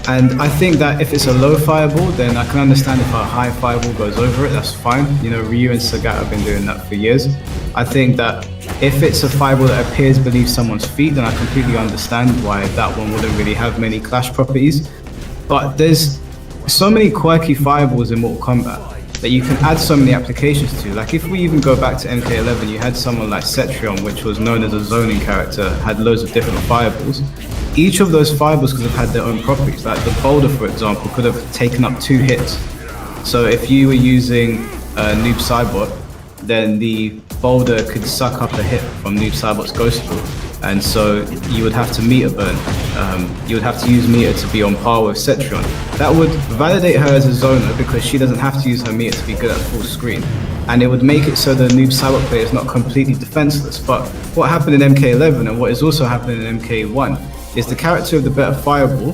And I think that if it's a low fireball, then I can understand if a high fireball goes over it, that's fine. You know, Ryu and Sagat have been doing that for years. I think that if it's a fireball that appears beneath someone's feet, then I completely understand why that one wouldn't really have many clash properties. But there's so many quirky fireballs in Mortal Kombat that you can add so many applications to. Like if we even go back to MK11, you had someone like Cetrion, which was known as a zoning character, had loads of different fireballs. Each of those fireballs could have had their own properties. Like the boulder, for example, could have taken up 2 hits. So if you were using Noob Saibot, then the boulder could suck up a hit from Noob Saibot's Ghost Ball. And so you would have to meter burn. You would have to use meter to be on par with Cetrion. That would validate her as a zoner because she doesn't have to use her meter to be good at full screen. And it would make it so the Noob Saibot player is not completely defenseless. But what happened in MK11 and what is also happening in MK1 is the character of the better fireball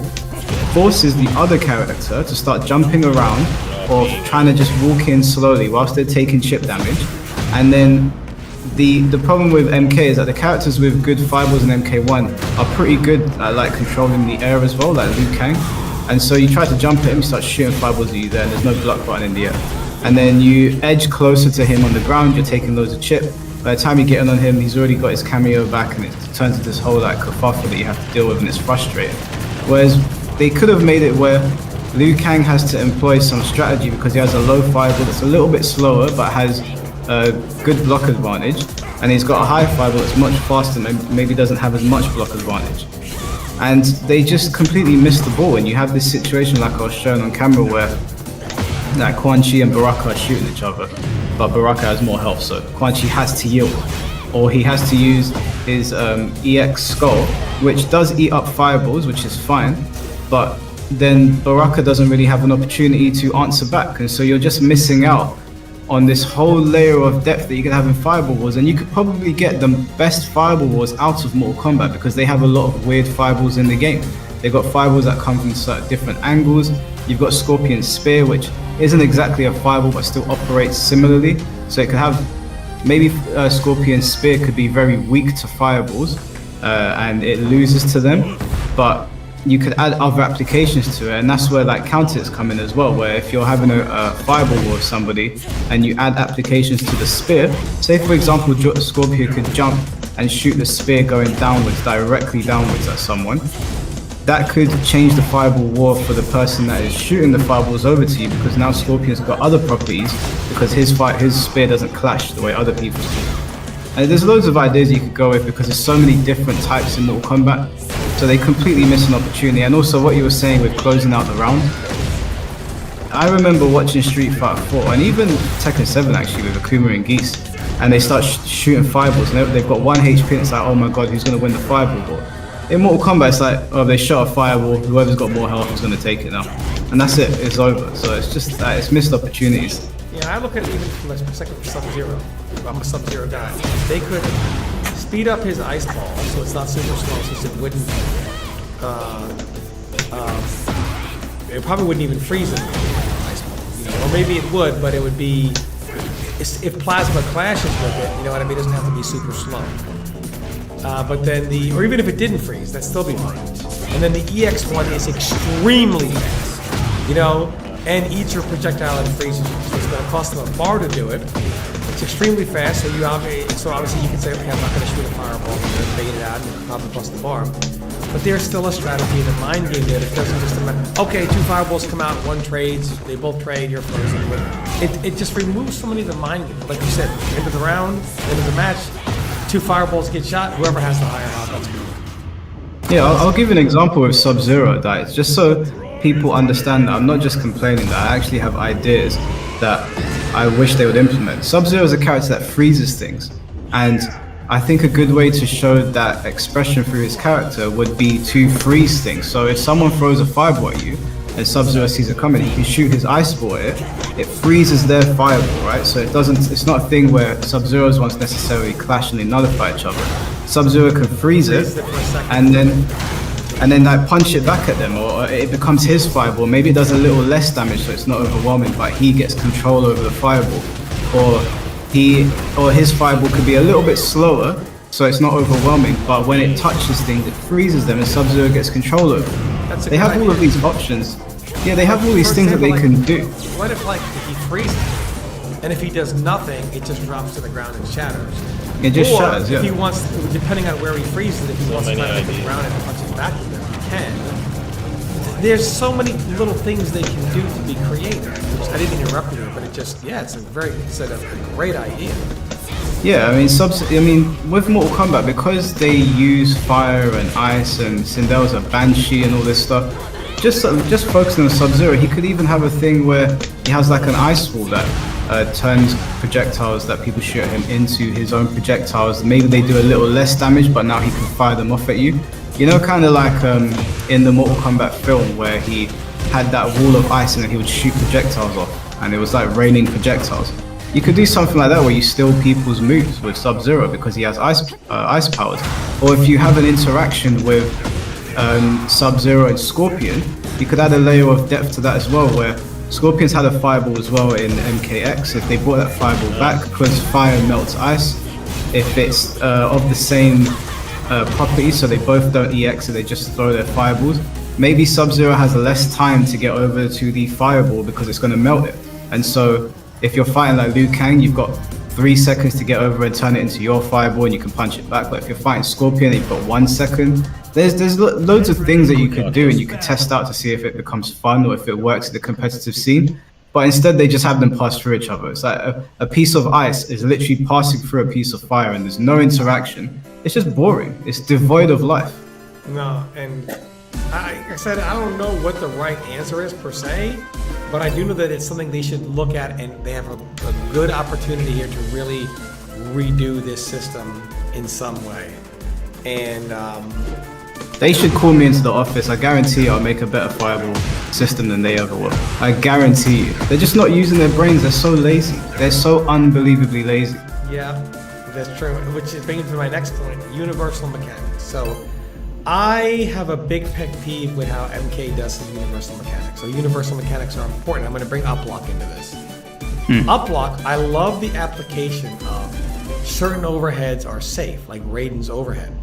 forces the other character to start jumping around or trying to just walk in slowly whilst they're taking chip damage. And then the problem with MK is that the characters with good fireballs in MK1 are pretty good at like controlling the air as well, like Liu Kang. And so you try to jump at him, you start shooting fireballs at you there, and there's no block button in the air. And then you edge closer to him on the ground, you're taking loads of chip. By the time you get in on him, he's already got his cameo back, and it turns into this whole like kerfuffle that you have to deal with, and it's frustrating. Whereas they could have made it where Liu Kang has to employ some strategy because he has a low fireball that's a little bit slower but has a good block advantage, and he's got a high fireball that's much faster and maybe doesn't have as much block advantage. And they just completely missed the ball, and you have this situation like I was showing on camera where like Quan Chi and Baraka are shooting each other, but Baraka has more health, so Quan Chi has to yield, or he has to use his EX skull, which does eat up fireballs, which is fine, but then Baraka doesn't really have an opportunity to answer back, and so you're just missing out on this whole layer of depth that you can have in Fireball Wars. And you could probably get the best Fireball Wars out of Mortal Kombat because they have a lot of weird fireballs in the game. They've got fireballs that come from certain different angles. You've got Scorpion Spear, which isn't exactly a fireball but still operates similarly. So it could have, maybe Scorpion Spear could be very weak to fireballs and it loses to them, but you could add other applications to it, and that's where like counters come in as well, where if you're having a fireball war with somebody and you add applications to the spear, say for example Scorpion could jump and shoot the spear going downwards, directly downwards at someone, that could change the fireball war for the person that is shooting the fireballs over to you, because now Scorpion's got other properties because his spear doesn't clash the way other people's do. And there's loads of ideas you could go with because there's so many different types in Mortal Kombat. So they completely miss an opportunity. And also what you were saying with closing out the round. I remember watching Street Fighter 4 and even Tekken 7 actually with Akuma and Geese. And they start shooting fireballs and they've got 1 HP and it's like, oh my god, who's going to win the fireball war? In Mortal Kombat it's like, oh, they shot a fireball, whoever's got more health is going to take it now. And that's it, it's over. So it's just that, it's missed opportunities. Yeah, I look at it even from the perspective of Sub-Zero. I'm a Sub-Zero guy. They could speed up his ice ball so it's not super slow, so it wouldn't, it probably wouldn't even freeze him, ice ball, you know? Or maybe it would, but it would be, if plasma clashes with it, you know what I mean, it doesn't have to be super slow. But then or even if it didn't freeze, that'd still be fine. And then the EX1 is extremely fast, you know, and eats your projectile and freezes you. So it's gonna cost them a bar to do it. It's extremely fast, so obviously you can say, okay, I'm not gonna shoot a fireball, I'm gonna bait it out and probably bust the bar. But there's still a strategy in the mind game there that doesn't just, okay, 2 fireballs come out, 1 trades, they both trade, you're frozen. But it just removes so many of the mind game. Like you said, end of the round, end of the match, 2 fireballs get shot, whoever has the higher round, that's good. Yeah, I'll give you an example with Sub-Zero, that it's just so people understand that I'm not just complaining, that I actually have ideas that I wish they would implement. Sub-Zero is a character that freezes things, and I think a good way to show that expression through his character would be to freeze things. So if someone throws a fireball at you and Sub-Zero sees it coming, he can shoot his ice ball at it freezes their fireball, right? So it's not a thing where Sub-Zero's ones necessarily clash and they nullify each other. Sub-Zero can freeze it and then like punch it back at them, or it becomes his fireball. Maybe it does a little less damage so it's not overwhelming, but he gets control over the fireball. Or his fireball could be a little bit slower so it's not overwhelming, but when it touches things it freezes them and Sub-Zero gets control over them. That's a They good have all of idea. these options. Yeah, they have all these For things that they example, can do. What if, like, if he freezes, and if he does nothing, it just drops to the ground and shatters? It just Or shatters, if yeah. he wants, depending on where he freezes, if he wants to many try to hit the ideas. ground and punch it back with them, he can. There's so many little things they can do to be creative. Which I didn't interrupt you, but it's a great idea. Yeah, I mean, with Mortal Kombat, because they use fire and ice, and Sindel's a banshee and all this stuff. Just focusing on Sub-Zero, he could even have a thing where he has like an ice wall that turns projectiles that people shoot at him into his own projectiles. Maybe they do a little less damage, but now he can fire them off at you. You know, kind of like in the Mortal Kombat film where he had that wall of ice and then he would shoot projectiles off, and it was like raining projectiles. You could do something like that where you steal people's moves with Sub-Zero because he has ice powers. Or if you have an interaction with Sub-Zero and Scorpion, you could add a layer of depth to that as well, where Scorpion's had a fireball as well in MKX. If they brought that fireball back, because fire melts ice, if it's of the same property, so they both don't EX, so they just throw their fireballs, maybe Sub-Zero has less time to get over to the fireball because it's going to melt it. And so if you're fighting like Liu Kang, you've got 3 seconds to get over and turn it into your fireball and you can punch it back. But if you're fighting Scorpion, you've got 1 second. There's loads of things that you could do and you could test out to see if it becomes fun or if it works in the competitive scene. But instead they just have them pass through each other. It's like a piece of ice is literally passing through a piece of fire and there's no interaction. It's just boring. It's devoid of life. No, and like I said, I don't know what the right answer is per se, but I do know that it's something they should look at, and they have a good opportunity here to really redo this system in some way. And They should call me into the office. I guarantee I'll make a better fireball system than they ever will. I guarantee you. They're just not using their brains. They're so lazy. They're so unbelievably lazy. yeah, that's true. Which brings me to my next point: universal mechanics. So I have a big pet peeve with how MK does his universal mechanics. So universal mechanics are important. I'm going to bring Uplock into this. Uplock, I love the application of certain overheads are safe, like Raiden's overhead,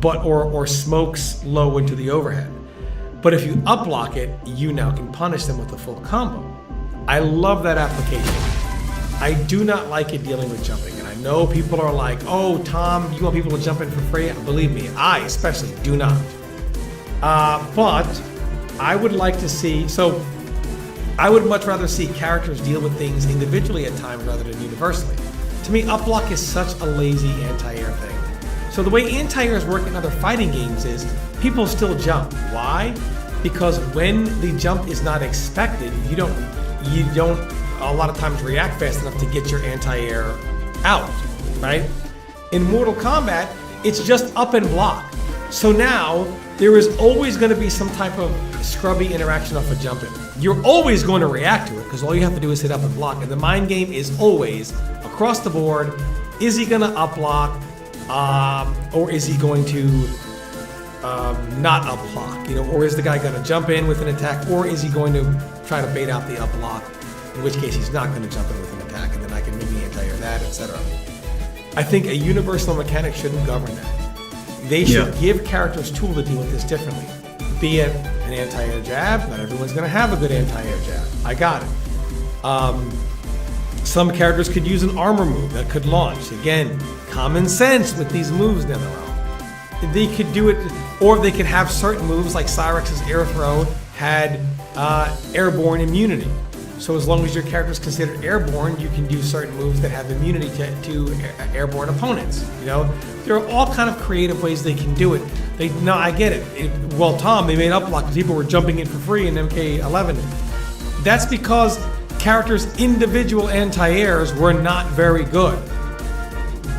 but or smokes low into the overhead. But if you uplock it, you now can punish them with a full combo. I love that application. I do not like it dealing with jumping, and I know people are like, "Oh, Tom, you want people to jump in for free?" Believe me, I especially do not. But I would like to see. So I would much rather see characters deal with things individually at times rather than universally. To me, uplock is such a lazy anti-air thing. So the way anti-airs work in other fighting games is people still jump. Why? Because when the jump is not expected, you don't a lot of times react fast enough to get your anti-air out, right? In Mortal Kombat, it's just up and block. So now there is always going to be some type of scrubby interaction off a jump in. You're always going to react to it because all you have to do is hit up and block. And the mind game is always across the board: is he going to up block, or is he going to not up block? You know, or is the guy going to jump in with an attack, or is he going to try to bait out the up block? In which case he's not going to jump in with an attack, and then I can maybe anti-air that, etc. I think a universal mechanic shouldn't govern that. They should give characters tools to deal with this differently. Be it an anti-air jab. Not everyone's going to have a good anti-air jab. I got it. Some characters could use an armor move that could launch. Again, common sense with these moves down the road. They could do it, or they could have certain moves like Cyrex's air throw had airborne immunity. So as long as your character is considered airborne, you can do certain moves that have immunity to airborne opponents. You know, there are all kind of creative ways they can do it. I get it. Well, Tom, they made uplock because people were jumping in for free in MK11. That's because characters' individual anti-airs were not very good.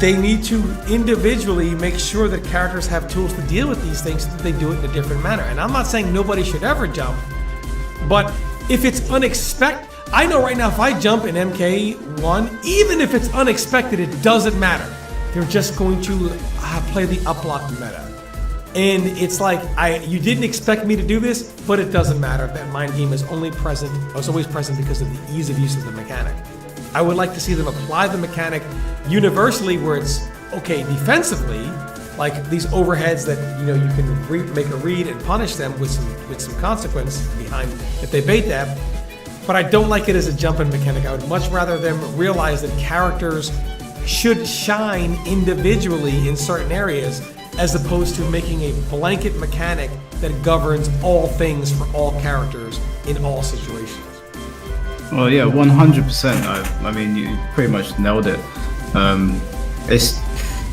They need to individually make sure that characters have tools to deal with these things so that they do it in a different manner. And I'm not saying nobody should ever jump, but if it's unexpected, I know right now if I jump in MK1, even if it's unexpected, it doesn't matter. They're just going to play the uplock meta. And it's like, you didn't expect me to do this, but it doesn't matter. That mind game is only present, it's always present because of the ease of use of the mechanic. I would like to see them apply the mechanic universally where it's okay defensively, like these overheads that you can make a read and punish them with some consequence behind if they bait that. But I don't like it as a jumping mechanic. I would much rather them realize that characters should shine individually in certain areas, as opposed to making a blanket mechanic that governs all things for all characters in all situations. Well, yeah, 100%. I mean, you pretty much nailed it.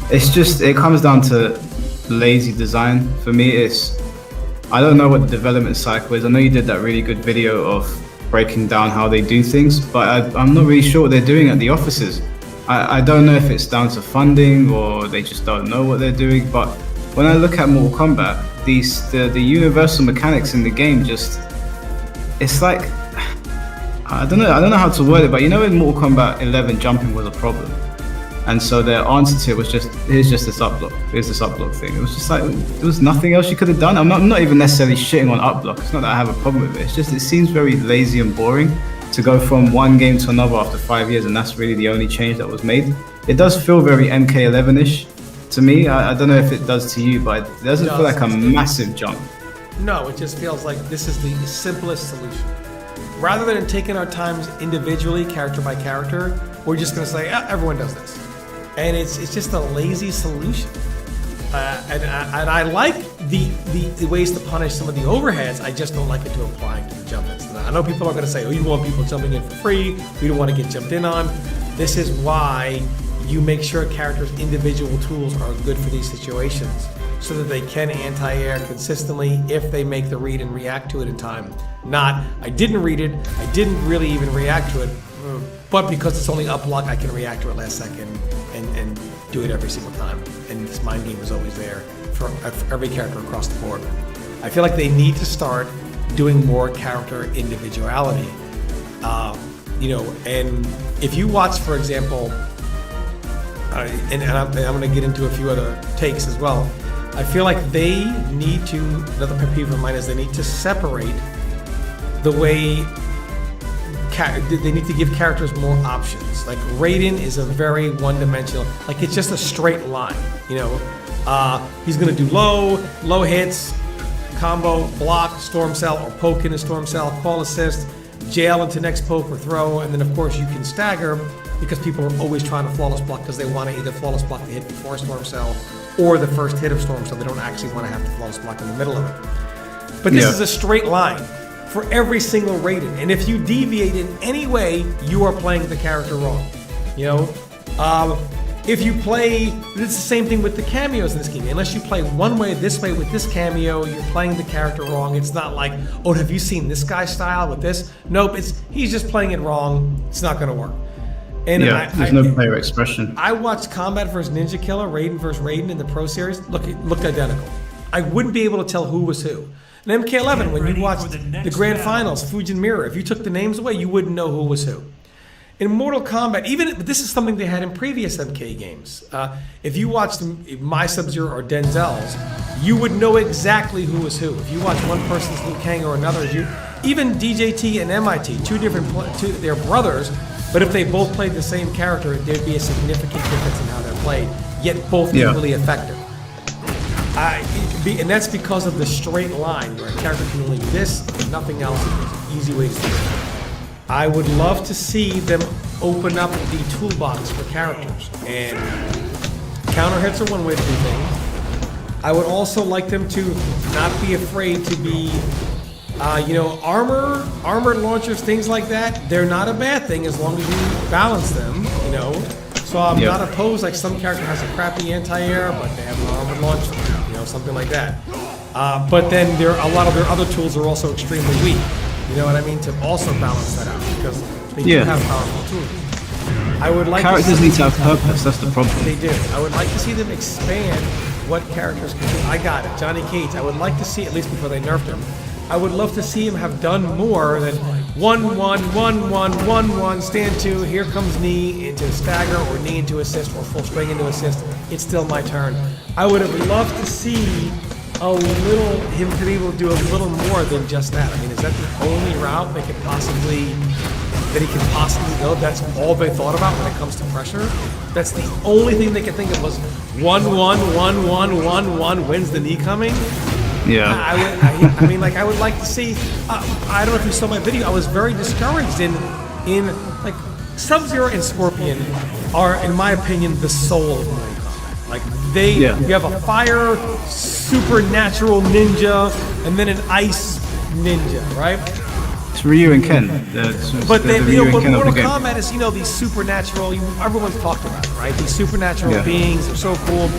It's just, it comes down to lazy design. For me, I don't know what the development cycle is. I know you did that really good video of breaking down how they do things, but I'm not really sure what they're doing at the offices. I don't know if it's down to funding or they just don't know what they're doing, but when I look at Mortal Kombat, the universal mechanics in the game it's like, I don't know how to word it, but in Mortal Kombat 11 jumping was a problem. And so their answer to it was just, here's this up block, here's this up block thing. It was just like, there was nothing else you could have done. I'm not even necessarily shitting on up block. It's not that I have a problem with it. It's just, it seems very lazy and boring to go from one game to another after 5 years, and that's really the only change that was made. It does feel very MK11-ish to me. I don't know if it does to you, but it doesn't feel like a massive jump. No, it just feels like this is the simplest solution. Rather than taking our times individually, character by character, we're just going to say, everyone does this. And it's just a lazy solution. And I like the ways to punish some of the overheads. I just don't like it to apply to the jump-ins. I know people are going to say, you want people jumping in for free. We don't want to get jumped in on. This is why you make sure characters' individual tools are good for these situations, so that they can anti-air consistently if they make the read and react to it in time. Not, I didn't read it, I didn't really even react to it, but because it's only up block, I can react to it last second and do it every single time. And this mind game is always there for every character across the board. I feel like they need to start doing more character individuality. And if you watch, for example, and I'm going to get into a few other takes as well, I feel like they need to, another pet peeve of mine is they need to separate the way, they need to give characters more options. Like Raiden is a very one-dimensional, like it's just a straight line, he's gonna do low hits, combo, block, storm cell, or poke in a storm cell, call assist, jail into next poke or throw, and then of course you can stagger because people are always trying to flawless block because they want to either flawless block the hit before storm cell or the first hit of storm cell. They don't actually want to have to flawless block in the middle of it. But this is a straight line for every single Raiden, and if you deviate in any way, you are playing the character wrong. If you play, it's the same thing with the cameos in this game. Unless you play one way, this way with this cameo, you're playing the character wrong. It's not like, oh, have you seen this guy's style with this? Nope, he's just playing it wrong. It's not going to work. And there's no player expression. I watched Combat vs. Ninja Killer, Raiden vs. Raiden in the Pro Series. Look, it looked identical. I wouldn't be able to tell who was who. And MK11, when you watched the Grand Finals, Fujin Mirror, if you took the names away, you wouldn't know who was who. In Mortal Kombat, this is something they had in previous MK games. If you watched My Sub-Zero or Denzel's, you would know exactly who was who. If you watch one person's Liu Kang or another's, even DJT and MIT, they're brothers, but if they both played the same character, there'd be a significant difference in how they're played, yet both equally effective. And that's because of the straight line where a character can only do this, nothing else. Easy ways to do it. I would love to see them open up the toolbox for characters, and counter hits are one way to do things. I would also like them to not be afraid to be, armored launchers, things like that. They're not a bad thing as long as you balance them, So I'm not opposed, like some character has a crappy anti-air, but they have an armored launcher, something like that. But then a lot of their other tools are also extremely weak. You know what I mean? To also balance that out, because they do have powerful tools. I would like characters need to have purpose. That's the problem. They do. I would like to see them expand what characters can do. I got it. Johnny Cage. I would like to see, at least before they nerfed him, I would love to see him have done more than 1-1-1-1-1-1, stand 2, here comes knee into stagger, or knee into assist, or full swing into assist. It's still my turn. I would have loved to see him to be able to do a little more than just that. I mean, is that the only route they could possibly that he can possibly go. That's all they thought about when it comes to pressure. That's the only thing they could think of was 1-1-1-1-1-1. When's the knee coming? Yeah. I mean, like I would like to see. I don't know if you saw my video. I was very discouraged in like Sub-Zero and Scorpion are, in my opinion, the soul of Mortal Kombat. Like you have a fire supernatural ninja and then an ice ninja, right? It's Ryu and Ken. But the Mortal Kombat is, these supernatural. Everyone's talked about it, right? These supernatural beings are so cool.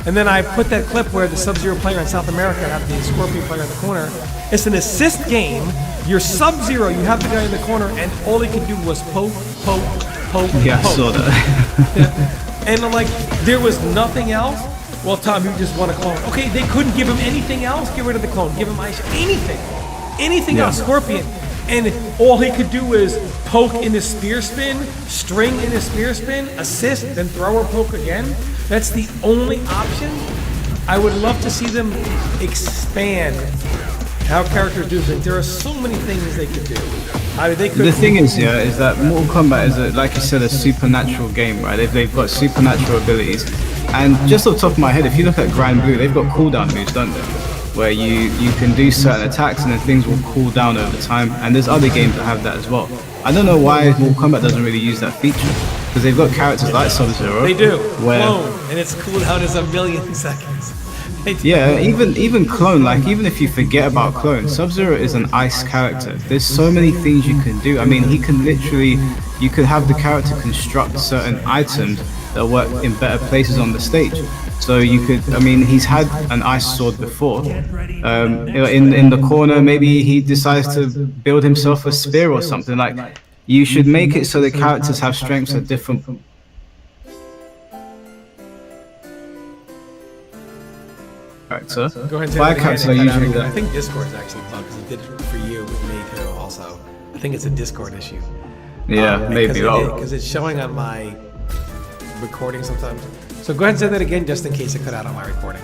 And then I put that clip where the Sub-Zero player in South America had the Scorpion player in the corner. It's an assist game. You're Sub-Zero. You have the guy in the corner, and all he could do was poke. Yeah, I saw that. And I'm like, there was nothing else. Well, Tom, you just want a clone. Okay, they couldn't give him anything else. Get rid of the clone. Give him ice. Anything else. Scorpion. And all he could do is poke in his spear spin, string in his spear spin, assist, then throw or poke again. That's the only option. I would love to see them expand how characters do things. There are so many things they could do. The thing is that Mortal Kombat is, like you said, a supernatural game, right? They've got supernatural abilities. And just off the top of my head, if you look at Grand Blue, they've got cooldown moves, don't they? Where you can do certain attacks and then things will cool down over time. And there's other games that have that as well. I don't know why Mortal Kombat doesn't really use that feature. Because they've got characters like Sub-Zero. They do. Clone. And it's cooled down as 1,000,000 seconds. Yeah, even Clone, like even if you forget about Clone, Sub-Zero is an ice character. There's so many things you can do. I mean, you could have the character construct certain items that work in better places on the stage. So he's had an ice sword before. In the corner, maybe he decides to build himself a spear or something. Like, you should make it so the characters have strengths at different. Character. Go ahead and Fire characters are usually I think Discord's actually bugged because it did it for you with me too. Also, I think it's a Discord issue. Yeah, maybe. Because it's showing on my recording sometimes. So go ahead and say that again, just in case it cut out on my recording.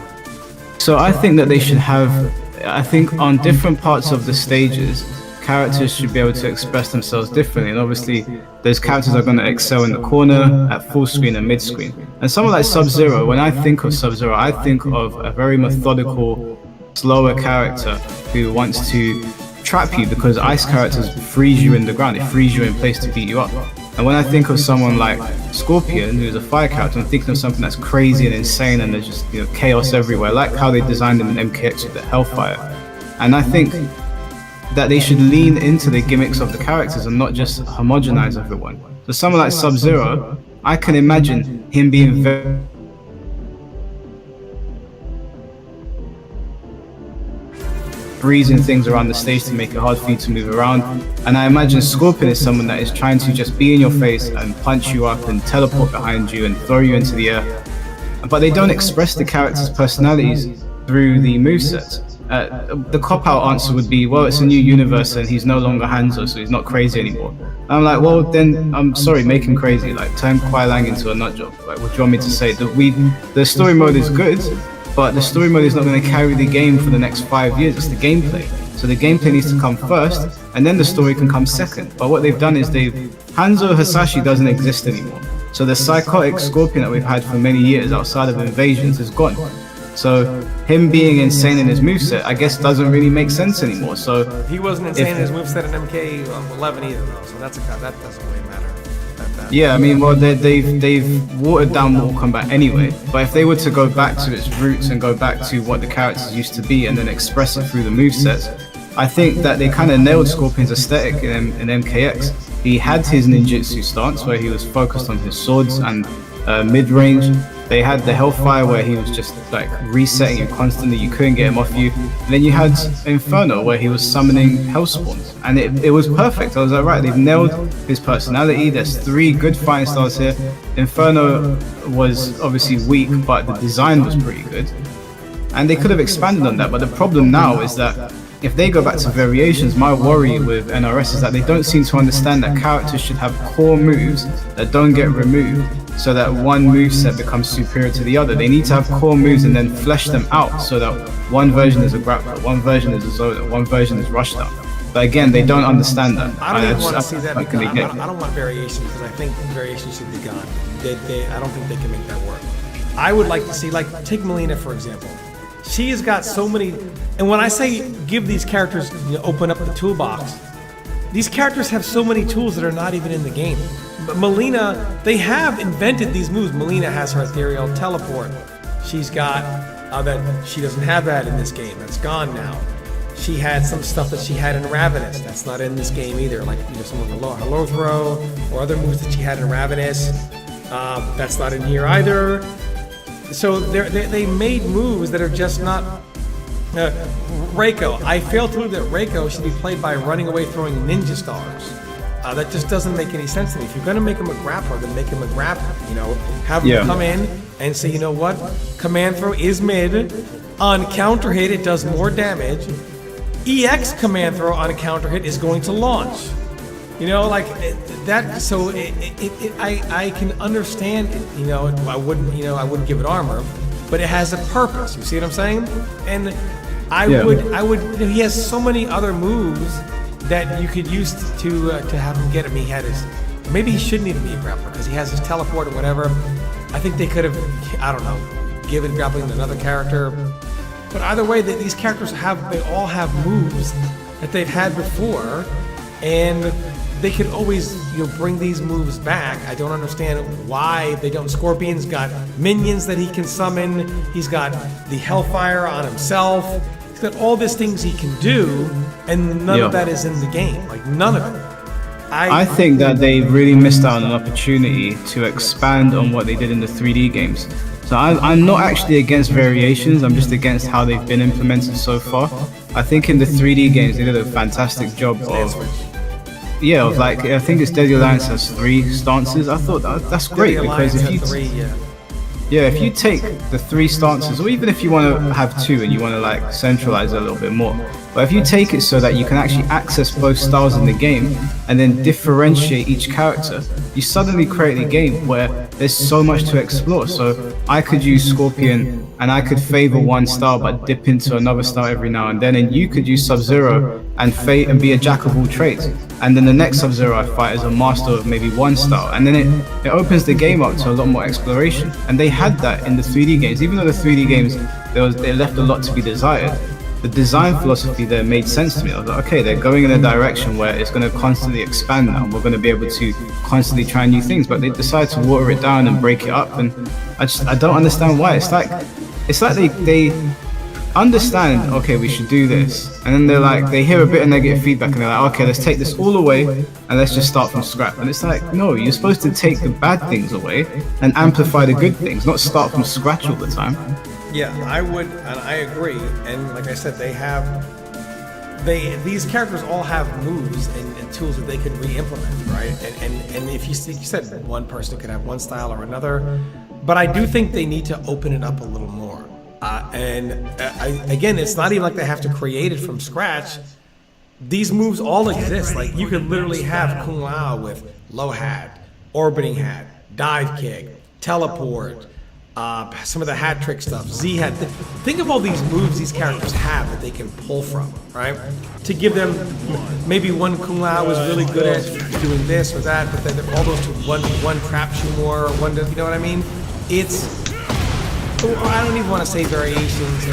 So I think that they should have. I think on different parts of the stages, characters should be able to express themselves differently, and obviously those characters are going to excel in the corner, at full screen and mid screen. And someone like Sub-Zero, when I think of Sub-Zero, I think of a very methodical, slower character who wants to trap you, because ice characters freeze you in the ground, it frees you in place to beat you up. And when I think of someone like Scorpion, who's a fire character, I'm thinking of something that's crazy and insane and there's just chaos everywhere, like how they designed him in MKX with the Hellfire. And I think that they should lean into the gimmicks of the characters and not just homogenize everyone. So someone like Sub-Zero, I can imagine him being very freezing things around the stage to make it hard for you to move around. And I imagine Scorpion is someone that is trying to just be in your face and punch you up and teleport behind you and throw you into the air. But they don't express the characters' personalities through the movesets. The cop-out answer would be, well, it's a new universe and he's no longer Hanzo, so he's not crazy anymore. And I'm like, well, then I'm sorry, make him crazy. Like, turn Kuai Lang into a nut job. Like, what do you want me to say? The story mode is good, but the story mode is not going to carry the game for the next 5 years. It's the gameplay. So the gameplay needs to come first, and then the story can come second. But what they've done is Hanzo Hasashi doesn't exist anymore. So the psychotic Scorpion that we've had for many years outside of Invasions is gone. So him being insane in his moveset, I guess, doesn't really make sense anymore. So he wasn't insane in his moveset in MK11 either, though. So that doesn't really matter. Yeah, I mean, well, they've watered down Mortal Kombat anyway. But if they were to go back to its roots and go back to what the characters used to be and then express it through the movesets, I think that they kind of nailed Scorpion's aesthetic in MKX. He had his ninjutsu stance where he was focused on his swords and mid-range. They had the Hellfire where he was just like resetting you constantly, you couldn't get him off you. And then you had Inferno where he was summoning Hellspawns, and it was perfect. I was like, right, they've nailed his personality. There's 3 good fighting styles here. Inferno was obviously weak, but the design was pretty good. And they could have expanded on that, but the problem now is that if they go back to variations, my worry with NRS is that they don't seem to understand that characters should have core moves that don't get removed, so that one moveset becomes superior to the other. They need to have core moves and then flesh them out so that one version is a grappler, one version is a Zoda, one version is rushdown. But again, they don't understand that. I don't even want to just- see that how can because they get- I don't want variation because I think variation should be gone. I don't think they can make that work. I would like to see, like, take Melina for example. She has got so many, and when I say give these characters, open up the toolbox, these characters have so many tools that are not even in the game. But Melina, they have invented these moves. Melina has her ethereal teleport. She's got that. She doesn't have that in this game. That's gone now. She had some stuff that she had in Ravenous. That's not in this game either. Like some of her low throw or other moves that she had in Ravenous. That's not in here either. So they made moves that are just not. Reiko. I fail to believe that Reiko should be played by running away throwing ninja stars. That just doesn't make any sense to me. If you're going to make him a grappler, then make him a grappler. Have him come in and say, you know what? Command throw is mid. On counter hit, it does more damage. EX command throw on a counter hit is going to launch. That. So I can understand. I wouldn't give it armor, but it has a purpose. You see what I'm saying? And I would. He has so many other moves that you could use to have him get him. Maybe he shouldn't even be a grappler because he has his teleport or whatever. I think they could have, I don't know, given grappling to another character. But either way, these characters they all have moves that they've had before, and they could always bring these moves back. I don't understand why they don't. Scorpion's got minions that he can summon. He's got the Hellfire on himself. He's got all these things he can do, and none of that is in the game. Like none of it. I think that they really missed out on an opportunity to expand on what they did in the 3D games. So I'm not actually against variations, I'm just against how they've been implemented so far. I think in the 3D games they did a fantastic job of I think it's Deadly Alliance has 3 stances. I thought that's great because if you take the 3 stances, or even if you want to have 2 and you want to centralize it a little bit more, but if you take it so that you can actually access both styles in the game and then differentiate each character, you suddenly create a game where there's so much to explore. So I could use Scorpion and I could favor one style but dip into another style every now and then, and you could use Sub-Zero and be a jack of all trades, and then the next Sub-Zero I fight is a master of maybe one style, and then it opens the game up to a lot more exploration. And they had that in the 3D games. Even though the 3D games they left a lot to be desired, the design philosophy there made sense to me. I was like, okay, they're going in a direction where it's going to constantly expand now, and we're going to be able to constantly try new things. But they decide to water it down and break it up, and I don't understand why. It's like they understand, okay, we should do this, and then they hear a bit of negative feedback and they're like, okay, let's take this all away and let's just start from scratch. And it's like, no, you're supposed to take the bad things away and amplify the good things, not start from scratch all the time. Yeah, I would, and I agree. And like I said, these characters all have moves and tools that they could re-implement, right? And if you said one person could have one style or another, but I do think they need to open it up a little more. Again, it's not even like they have to create it from scratch. These moves all exist. Like you could literally have Kung Lao with low hat, orbiting hat, dive kick, teleport, some of the hat trick stuff, Z hat. Think of all these moves these characters have that they can pull from, right? To give them, maybe one Kung Lao is really good at doing this or that, but then all those to one trap more, or one, you know what I mean? I don't even want to say variations.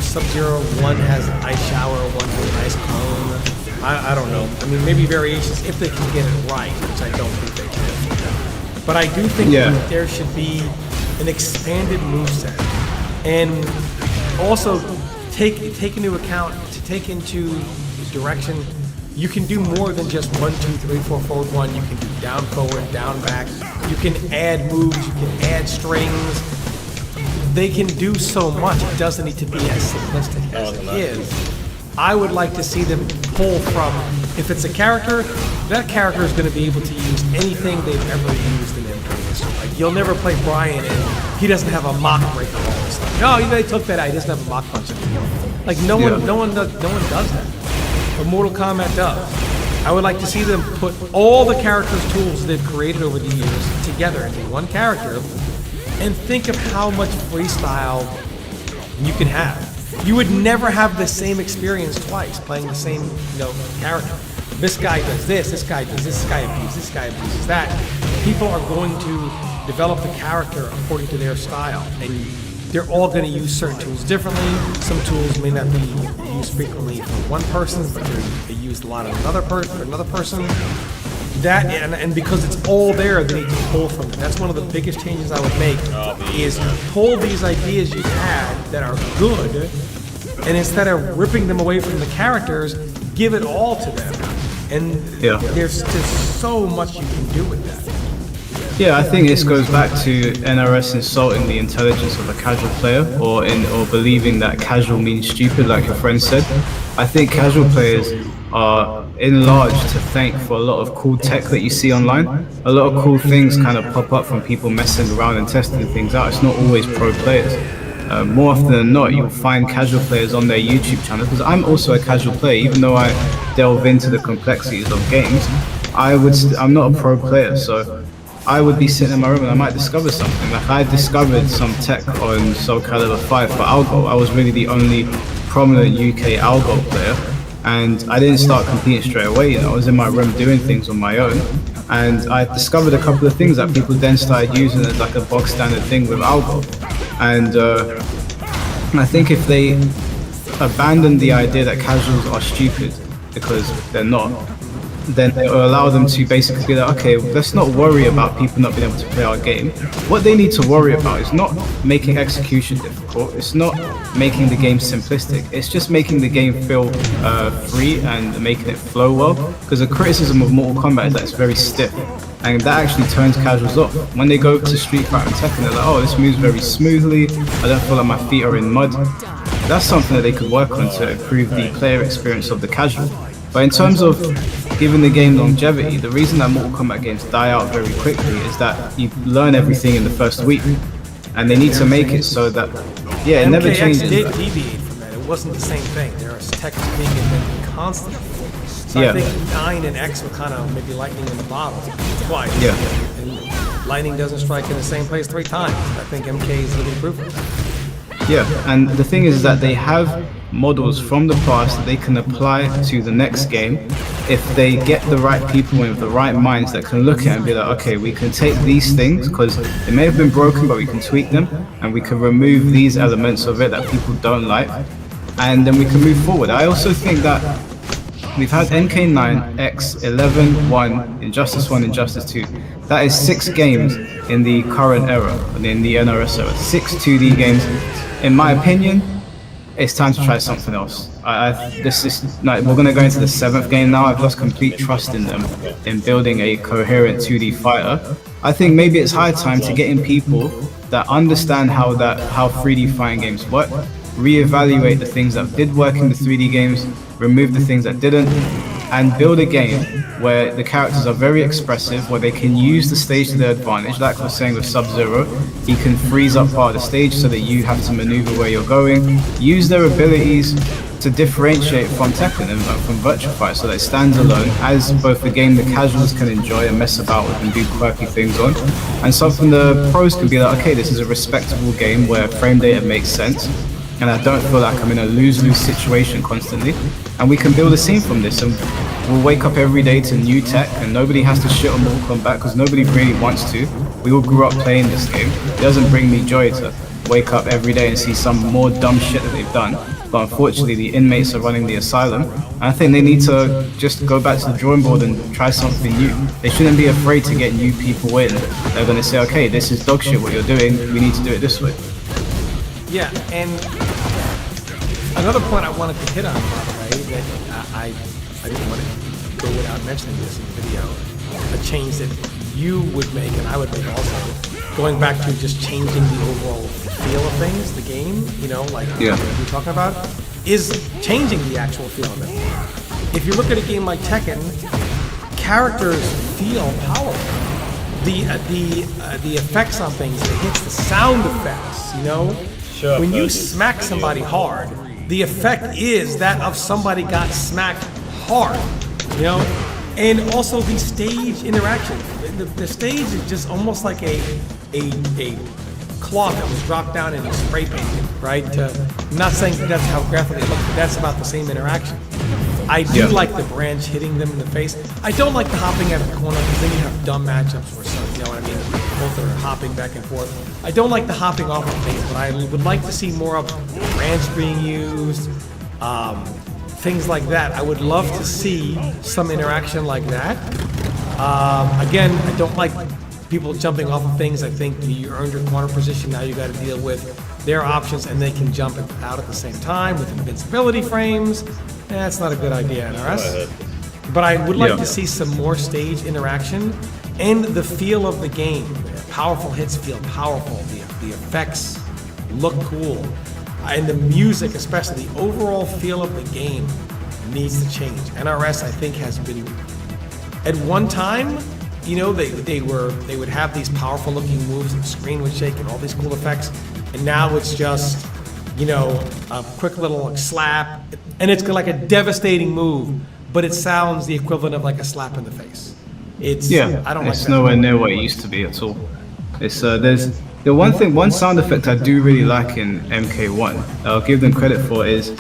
Sub-Zero, one has ice shower, one has ice cone. I don't know. I mean, maybe variations if they can get it right, which I don't think they can. But I do think that there should be an expanded moveset, and also take into account, to take into direction, you can do more than just 1, 2, 3, 4, forward, 1. You can do down, forward, down, back. You can add moves. You can add strings. They can do so much. It doesn't need to be as simplistic as it is. I would like to see them pull from, if it's a character, that character is going to be able to use anything they've ever used in MK history. Like, you'll never play Brian and he doesn't have a mock break or all this stuff. No, they took that out. He doesn't have a mock punch anymore. Like, no one does that. But Mortal Kombat does. I would like to see them put all the characters' tools they've created over the years together into one character, and think of how much freestyle you can have. You would never have the same experience twice playing the same, character. This guy does this guy does this guy abuses that. People are going to develop the character according to their style, and they're all going to use certain tools differently. Some tools may not be used frequently for one person, but they're used a lot of another person. That and because it's all there, they need to pull from it. That's one of the biggest changes I would make is pull these ideas you had that are good, and instead of ripping them away from the characters, give it all to them. And there's just so much you can do with that. Yeah, I think this goes back to NRS insulting the intelligence of a casual player, or believing that casual means stupid, like your friend said. I think casual players are in large to thank for a lot of cool tech that you see online. A lot of cool things kind of pop up from people messing around and testing things out. It's not always pro players. More often than not, you'll find casual players on their YouTube channel, because I'm also a casual player. Even though I delve into the complexities of games, I'm not a pro player, so I would be sitting in my room and I might discover something. Like, I discovered some tech on SKJÄLFA 5 for Algo. I was really the only prominent UK Algo player, and I didn't start competing straight away. I was in my room doing things on my own, and I discovered a couple of things that people then started using as like a bog standard thing with Algo. And I think if they abandon the idea that casuals are stupid, because they're not, then it will allow them to basically be like, okay, let's not worry about people not being able to play our game. What they need to worry about is not making execution difficult, it's not making the game simplistic, it's just making the game feel free and making it flow well. Because the criticism of Mortal Kombat is that it's very stiff, and that actually turns casuals off. When they go to Street Fighter and Tekken, they're like, oh, this moves very smoothly, I don't feel like my feet are in mud. That's something that they could work on to improve the player experience of the casual. But in terms of giving the game longevity, the reason that Mortal Kombat games die out very quickly is that you learn everything in the first week, and they need to make it so that, it never changes. MKX did deviate from that. It wasn't the same thing. There was text being invented constantly. So I think 9 and X were kind of maybe lightning in the bottle twice. Yeah. And lightning doesn't strike in the same place 3 times. I think MK is living proof of that. Yeah, and the thing is that they have models from the past that they can apply to the next game if they get the right people in with the right minds that can look at it and be like, okay, we can take these things because they may have been broken, but we can tweak them, and we can remove these elements of it that people don't like, and then we can move forward. I also think that we've had NK9, X, 11, 1, Injustice 1, Injustice 2. That is 6 games in the current era, in the NRS era. 6 2D games. In my opinion, it's time to try something else. This is like, we're going to go into the 7th game now. I've lost complete trust in them in building a coherent 2D fighter. I think maybe it's high time to get in people that understand how 3D fighting games work, reevaluate the things that did work in the 3D games, remove the things that didn't, and build a game where the characters are very expressive, where they can use the stage to their advantage. Like I was saying with Sub-Zero, he can freeze up part of the stage so that you have to maneuver where you're going. Use their abilities to differentiate from Tekken and from Virtua Fighter so that it stands alone as both a game the casuals can enjoy and mess about with and do quirky things on, and something the pros can be like, okay, this is a respectable game where frame data makes sense, and I don't feel like I'm in a lose-lose situation constantly, and we can build a scene from this, and we'll wake up every day to new tech, and nobody has to shit on Mortal Kombat because nobody really wants to. We all grew up playing this game. It doesn't bring me joy to wake up every day and see some more dumb shit that they've done, but unfortunately the inmates are running the asylum, and I think they need to just go back to the drawing board and try something new. They shouldn't be afraid to get new people in. They're going to say, okay, this is dog shit what you're doing, we need to do it this way. Yeah, and another point I wanted to hit on, by the way, that I didn't want to go without mentioning this in the video, a change that you would make and I would make also, going back to just changing the overall feel of things, the game, like we're talking about, is changing the actual feel of it. If you look at a game like Tekken, characters feel powerful. The effects on things, the hits, the sound effects, Sure, when you smack somebody hard, the effect is that of somebody got smacked hard, and also the stage interaction. The stage is just almost like a cloth that was dropped down and spray painted, right? I'm not saying that's how graphically it looks, but that's about the same interaction. I do like the branch hitting them in the face. I don't like the hopping out of the corner because then you have dumb matchups where some, you know what I mean? Both are hopping back and forth. I don't like the hopping off of things, but I would like to see more of branch being used, things like that. I would love to see some interaction like that. Again, I don't like people jumping off of things. I think you earned your corner position. Now you got to deal with their options, and they can jump out at the same time with invincibility frames. That's not a good idea, NRS. But I would like to see some more stage interaction and the feel of the game. Powerful hits feel powerful. The effects look cool. And the music, especially the overall feel of the game, needs to change. NRS, I think, has been at one time, you know, they would have these powerful looking moves and the screen would shake and all these cool effects, and now it's just, you know, a quick little like slap, and it's like a devastating move, but it sounds the equivalent of like a slap in the face. It's I don't like it's that. nowhere near what it used to be at all. It's there's the one sound effect I do really like in MK1. I'll give them credit for is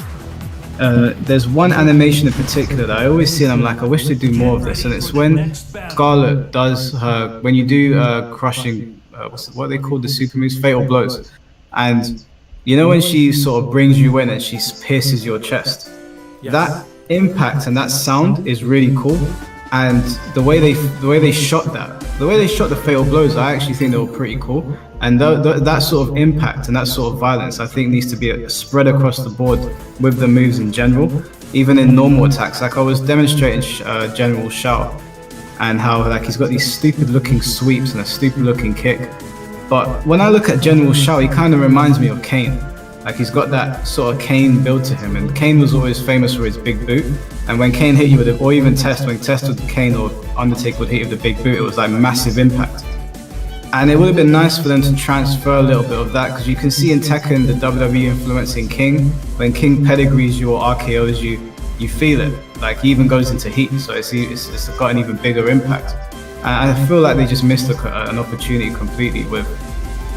there's one animation in particular that I always see and I'm like, I wish they'd do more of this, and it's when Scarlet does her, when you do crushing, what they call the super moves, fatal blows, and you know when she sort of brings you in and she pierces your chest, that impact and that sound is really cool, and the way they shot the fatal blows, I actually think they were pretty cool, and that sort of impact and that sort of violence I think needs to be spread across the board with the moves in general, even in normal attacks. Like I was demonstrating General Shao and how like he's got these stupid looking sweeps and a stupid looking kick, but when I look at General Shao, he kind of reminds me of Kane. Like he's got that sort of Kane build to him, and Kane was always famous for his big boot, and when Kane hit you with it, or even when Test with Kane or Undertaker would hit you with the big boot, it was like massive impact. And it would have been nice for them to transfer a little bit of that, because you can see in Tekken the WWE influencing King. When King pedigrees you or RKOs you feel it. Like he even goes into heat, so it's got an even bigger impact. And I feel like they just missed an opportunity completely with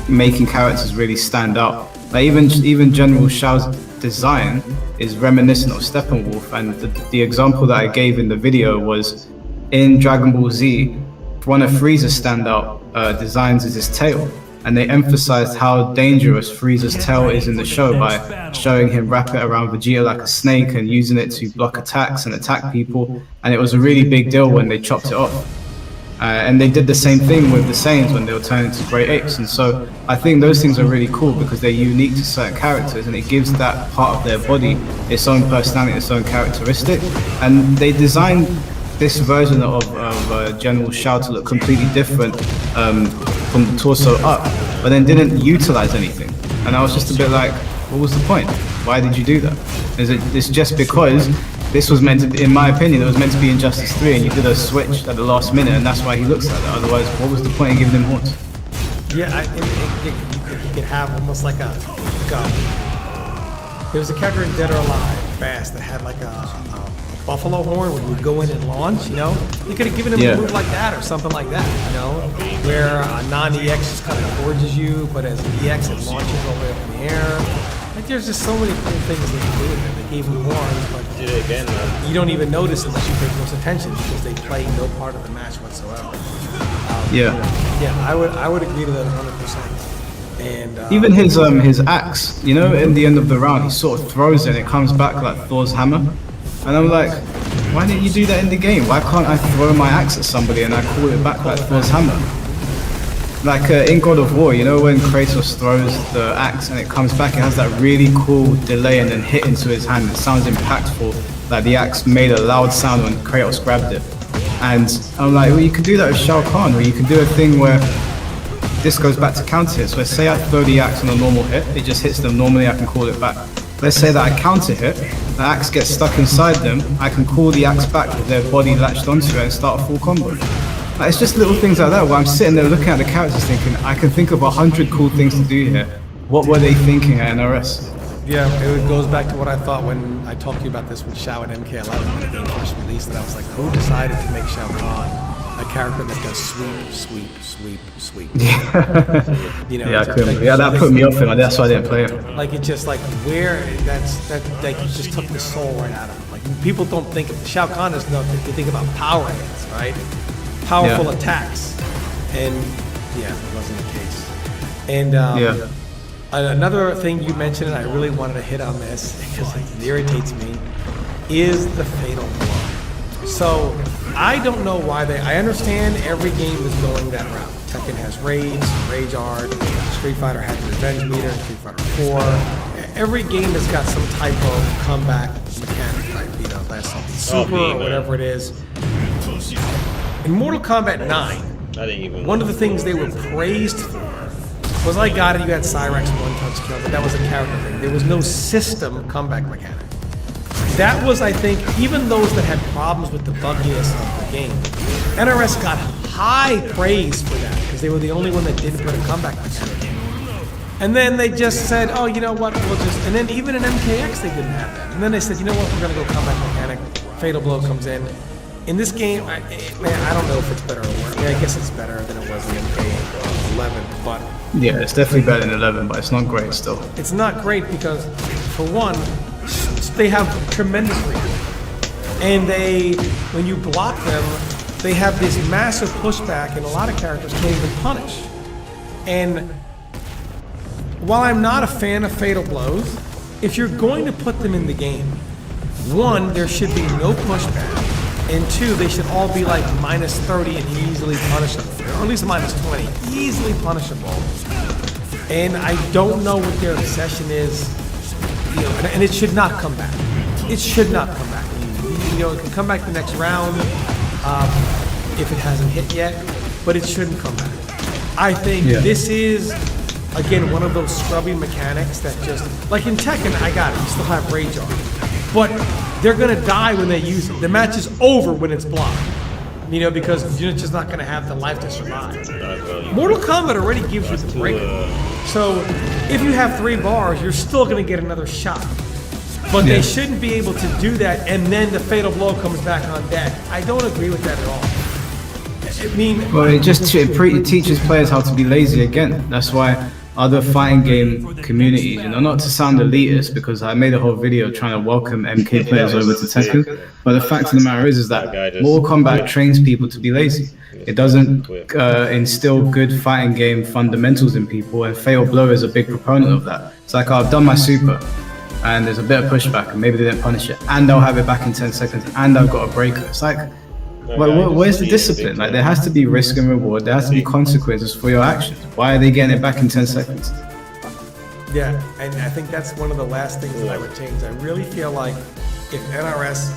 making characters really stand out. Like even General Shao's design is reminiscent of Steppenwolf, and the example that I gave in the video was in Dragon Ball Z, one of Frieza's standout designs is his tail, and they emphasized how dangerous Frieza's tail is in the show by showing him wrap it around Vegeta like a snake and using it to block attacks and attack people, and it was a really big deal when they chopped it off. And they did the same thing with the Saiyans when they were turned into great apes, and so I think those things are really cool because they're unique to certain characters, and it gives that part of their body its own personality, its own characteristic. And they designed this version of General Shao to look completely different from the torso up, but then didn't utilize anything. And I was just a bit like, what was the point? Why did you do that? Is it just because this was meant to, in my opinion, it was meant to be Injustice 3 and you did a switch at the last minute and that's why he looks like that? Otherwise, what was the point in giving him horns? Yeah, you could have almost like a there was a character in Dead or Alive, Fast, that had like a buffalo horn where you would go in and launch, you know? You could have given him a move like that or something like that, you know? Where a non-EX just kind of gorges you, but as an EX it launches all the way up in the air. Like there's just so many cool things they can do with it. They gave him horns, but Did it again, man. you don't even notice unless you pay close attention because they play no part of the match whatsoever. Yeah, I would agree to that 100%. And even his axe, you know, in the end of the round, he sort of throws it and it comes back like Thor's hammer. And I'm like, why didn't you do that in the game? Why can't I throw my axe at somebody and I call it back like Thor's hammer? Like in God of War, you know when Kratos throws the axe and it comes back, it has that really cool delay and then hit into his hand. It sounds impactful, like the axe made a loud sound when Kratos grabbed it. And I'm like, well, you could do that with Shao Kahn, or you could do a thing where this goes back to counter hit. So say I throw the axe on a normal hit, it just hits them normally, I can call it back. Let's say that I counter hit, the axe gets stuck inside them, I can call the axe back with their body latched onto it and start a full combo. Like, it's just little things like that where I'm sitting there looking at the characters thinking, I can think of 100 cool things to do here. What were they thinking at NRS? yeah, it goes back to what I thought when I talked to you about this with Shao and MK11 when the game first released, that I was like, who decided to make Shao Kahn a character that does sweep. You know, Yeah, I just couldn't. like- Yeah, that put me off him. That's why I didn't play him. Like it's just like where that like you just took the soul right out of him. Like people don't think of Shao Kahn is nothing. They think about power hits, right? Powerful Yeah. attacks, and yeah, it wasn't the case. And Yeah. another thing you mentioned, and I really wanted to hit on this because it irritates me, is the fatal blow. So I don't know why I understand every game is going that route. Tekken has Rage Art, Street Fighter has Revenge Meter, Street Fighter 4. Every game has got some type of comeback mechanic, like, you know, that's something super or whatever it is. In Mortal Kombat 9, I didn't even. one of the things they were praised for was, I got it, you had Cyrex one-touch kill, but that was a character thing. There was no system comeback mechanic. That was, I think, even those that had problems with the bugginess of the game, NRS got high praise for that because they were the only one that didn't put a comeback mechanic in. And then they just said, oh, you know what, we'll just, and then even in MKX they didn't have that. And then they said, you know what, we're gonna go comeback mechanic, Fatal Blow comes in. In this game, man, I don't know if it's better or worse. I mean, I guess it's better than it was in MK11, but Yeah, it's definitely better than 11, but it's not great still. it's not great because, for one, they have tremendous reach. And when you block them, they have this massive pushback, and a lot of characters can't even punish. And while I'm not a fan of Fatal Blows, if you're going to put them in the game, one, there should be no pushback, and two, they should all be like minus 30 and easily punishable, or at least minus 20, easily punishable. And I don't know what their obsession is, you know, and it should not come back. It should not come back. You know, it can come back the next round if it hasn't hit yet, but it shouldn't come back. I think this is, again, one of those scrubby mechanics that just, like in Tekken, I got it, you still have Rage Art, but they're gonna die when they use it. The match is over when it's blocked, you know, because you're just not gonna have the life to survive. Mortal Kombat already gives you the break. So if you have 3 bars, you're still gonna get another shot. But they shouldn't be able to do that and then the Fatal Blow comes back on deck. I don't agree with that at all. I mean, Well, it just it teaches players how to be lazy again. That's why other fighting game communities, you know, not to sound elitist, because I made a whole video trying to welcome MK players over to Tekken, but the fact of the matter is that Mortal Kombat trains people to be lazy. It doesn't instill good fighting game fundamentals in people, and Fatal Blow is a big proponent of that. It's like, oh, I've done my super, and there's a bit of pushback, and maybe they didn't punish it, and I'll have it back in 10 seconds, and I've got a breaker. It's like, where's the discipline? Like, there has to be risk and reward. There has to be consequences for your actions. Why are they getting it back in 10 seconds? yeah, and I think that's one of the last things that I would change. I really feel like if NRS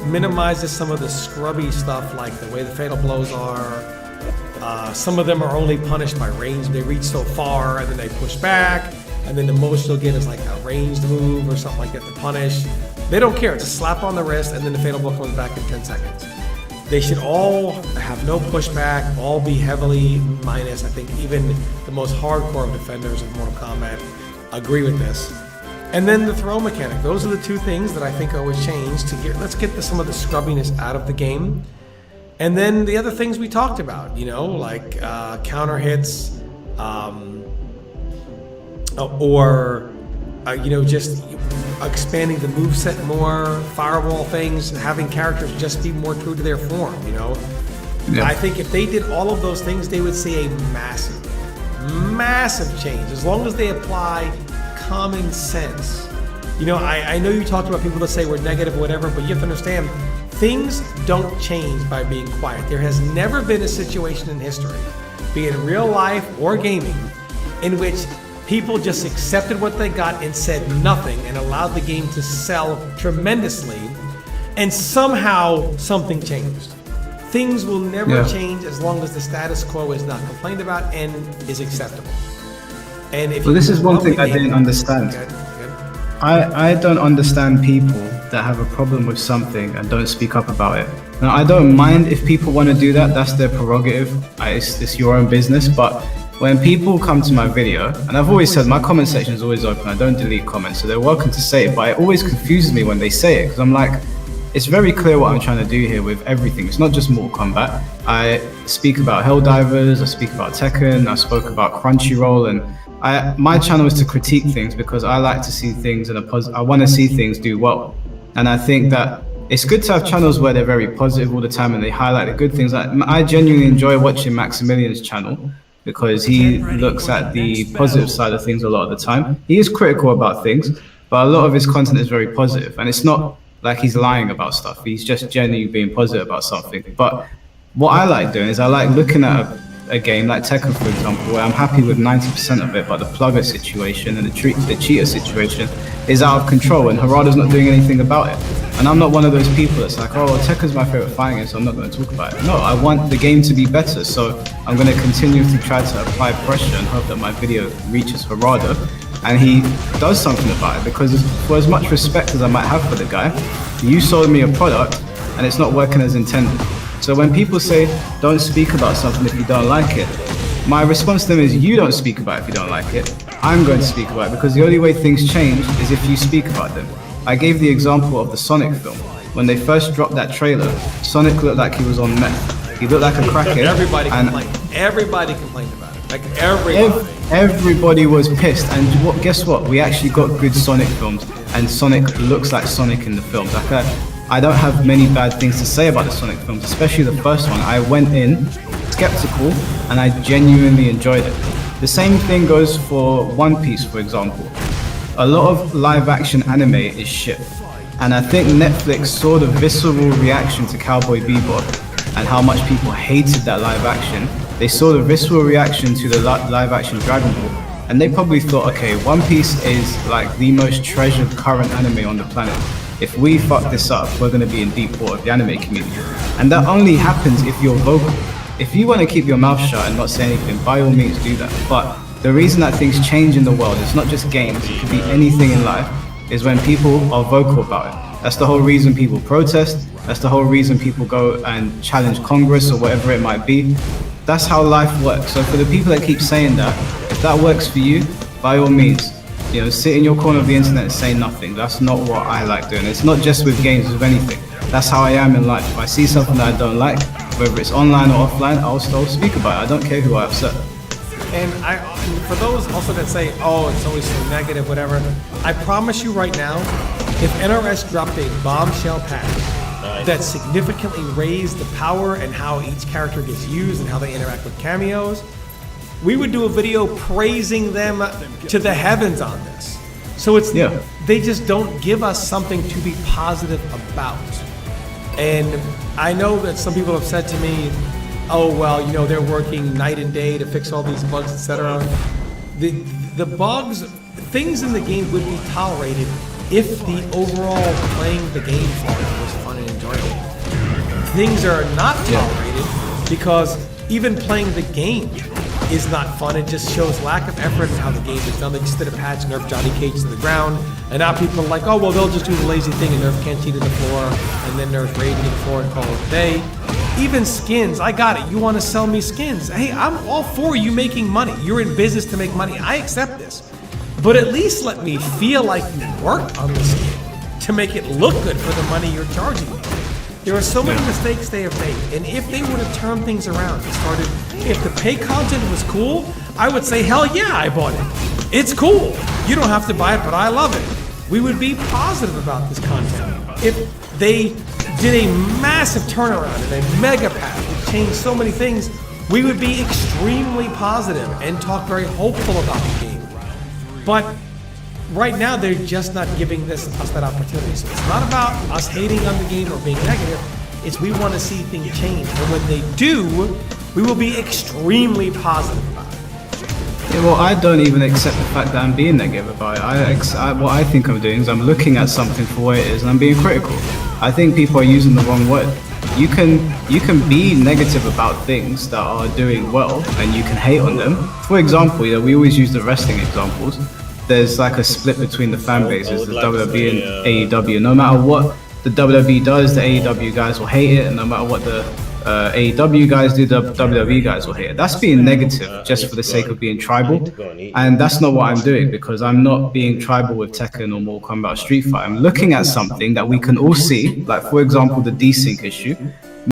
minimizes some of the scrubby stuff, like the way the Fatal Blows are, some of them are only punished by range. They reach so far, and then they push back, and then the most you'll get is like a ranged move or something like that to punish. They don't care. It's a slap on the wrist, and then the Fatal Blow comes back in 10 seconds. They should all have no pushback, all be heavily minus. I think even the most hardcore of defenders of Mortal Kombat agree with this. And then the throw mechanic. Those are the two things that I think I would change to get. Let's get some of the scrubbiness out of the game. And then the other things we talked about, you know, like counter hits, or you know, just expanding the moveset more, fireball things, having characters just be more true to their form, you know. Yeah. I think if they did all of those things, they would see a massive, massive change, as long as they apply common sense. You know, I know you talked about people that say we're negative or whatever, but you have to understand, things don't change by being quiet. There has never been a situation in history, be it in real life or gaming, in which people just accepted what they got and said nothing and allowed the game to sell tremendously, and somehow something changed. Things will never change as long as the status quo is not complained about and is acceptable. And if This is one thing I didn't understand. I don't understand people that have a problem with something and don't speak up about it. Now, I don't mind if people want to do that. That's their prerogative. It's your own business. But when people come to my video, and I've always said my comment section is always open. I don't delete comments, so they're welcome to say it. But it always confuses me when they say it, because I'm like, it's very clear what I'm trying to do here with everything. It's not just Mortal Kombat. I speak about Helldivers, I speak about Tekken, I spoke about Crunchyroll, and my channel is to critique things because I like to see things in a I want to see things do well. And I think that it's good to have channels where they're very positive all the time and they highlight the good things. I genuinely enjoy watching Maximilian's channel because he looks at the positive side of things a lot of the time. He is critical about things, but a lot of his content is very positive, and it's not like he's lying about stuff. He's just genuinely being positive about something. But what I like doing is I like looking at a game like Tekken, for example, where I'm happy with 90% of it, but the plugger situation and the cheater situation is out of control, and Harada's not doing anything about it. And I'm not one of those people that's like, oh, well, Tekken's my favorite fighting game, so I'm not going to talk about it. No, I want the game to be better, so I'm going to continue to try to apply pressure and hope that my video reaches Harada and he does something about it, because for as much respect as I might have for the guy, you sold me a product and it's not working as intended. So when people say, don't speak about something if you don't like it, my response to them is, you don't speak about it if you don't like it. I'm going to speak about it, because the only way things change is if you speak about them. I gave the example of the Sonic film. When they first dropped that trailer, Sonic looked like he was on meth. He looked like a crackhead. Everybody complained. Everybody complained about it. Like everybody. Everybody was pissed. And guess what? We actually got good Sonic films, and Sonic looks like Sonic in the films. Like I don't have many bad things to say about the Sonic films, especially the first one. I went in skeptical, and I genuinely enjoyed it. The same thing goes for One Piece, for example. A lot of live-action anime is shit, and I think Netflix saw the visceral reaction to Cowboy Bebop and how much people hated that live-action. They saw the visceral reaction to the live-action Dragon Ball, and they probably thought, okay, One Piece is like the most treasured current anime on the planet. If we fuck this up, we're going to be in deep water with the anime community. And that only happens if you're vocal. If you want to keep your mouth shut and not say anything, by all means do that. But the reason that things change in the world, it's not just games, it could be anything in life, is when people are vocal about it. That's the whole reason people protest. That's the whole reason people go and challenge Congress or whatever it might be. That's how life works. So for the people that keep saying that, if that works for you, by all means, sit in your corner of the internet and say nothing. That's not what I like doing. It's not just with games, it's with anything. That's how I am in life. If I see something that I don't like, whether it's online or offline, I'll speak about it. I don't care who I upset. And for those also that say, oh, it's always so negative, whatever, I promise you right now, if NRS dropped a bombshell patch that significantly raised the power and how each character gets used and how they interact with cameos, we would do a video praising them to the heavens on this. So they just don't give us something to be positive about. And I know that some people have said to me, oh, well, they're working night and day to fix all these bugs, etc. The bugs, things in the game would be tolerated if the overall playing the game part was fun and enjoyable. Things are not tolerated because even playing the game is not fun. It just shows lack of effort in how the game is done. They just did a patch, nerf Johnny Cage to the ground, and now people are like, oh, well, they'll just do the lazy thing and nerf Kenshi to the floor, and then nerf Raiden to the floor and call it a day. Even skins, I got it. You want to sell me skins? Hey, I'm all for you making money. You're in business to make money. I accept this. But at least let me feel like you worked on the skin to make it look good for the money you're charging me. There are so many mistakes they have made, and if they would have turned things around and started, if the pay content was cool, I would say, hell yeah, I bought it. It's cool. You don't have to buy it, but I love it. We would be positive about this content. If they did a massive turnaround and a mega patch that changed so many things, we would be extremely positive and talk very hopeful about the game. But right now, they're just not giving us that opportunity. So it's not about us hating on the game or being negative. It's we want to see things change. And when they do, we will be extremely positive about it. Yeah, well, I don't even accept the fact that I'm being negative about it. What I think I'm doing is I'm looking at something for what it is and I'm being critical. I think people are using the wrong word. You can be negative about things that are doing well and you can hate on them. For example, we always use the wrestling examples. There's like a split between the fan bases, the WWE and AEW. No matter what the WWE does, the AEW guys will hate it, and no matter what the AEW guys do, the WWE guys will hate it. That's being negative just for the sake of being tribal, and that's not what I'm doing, because I'm not being tribal with Tekken or Mortal Kombat or Street Fighter. I'm looking at something that we can all see, like for example the desync issue.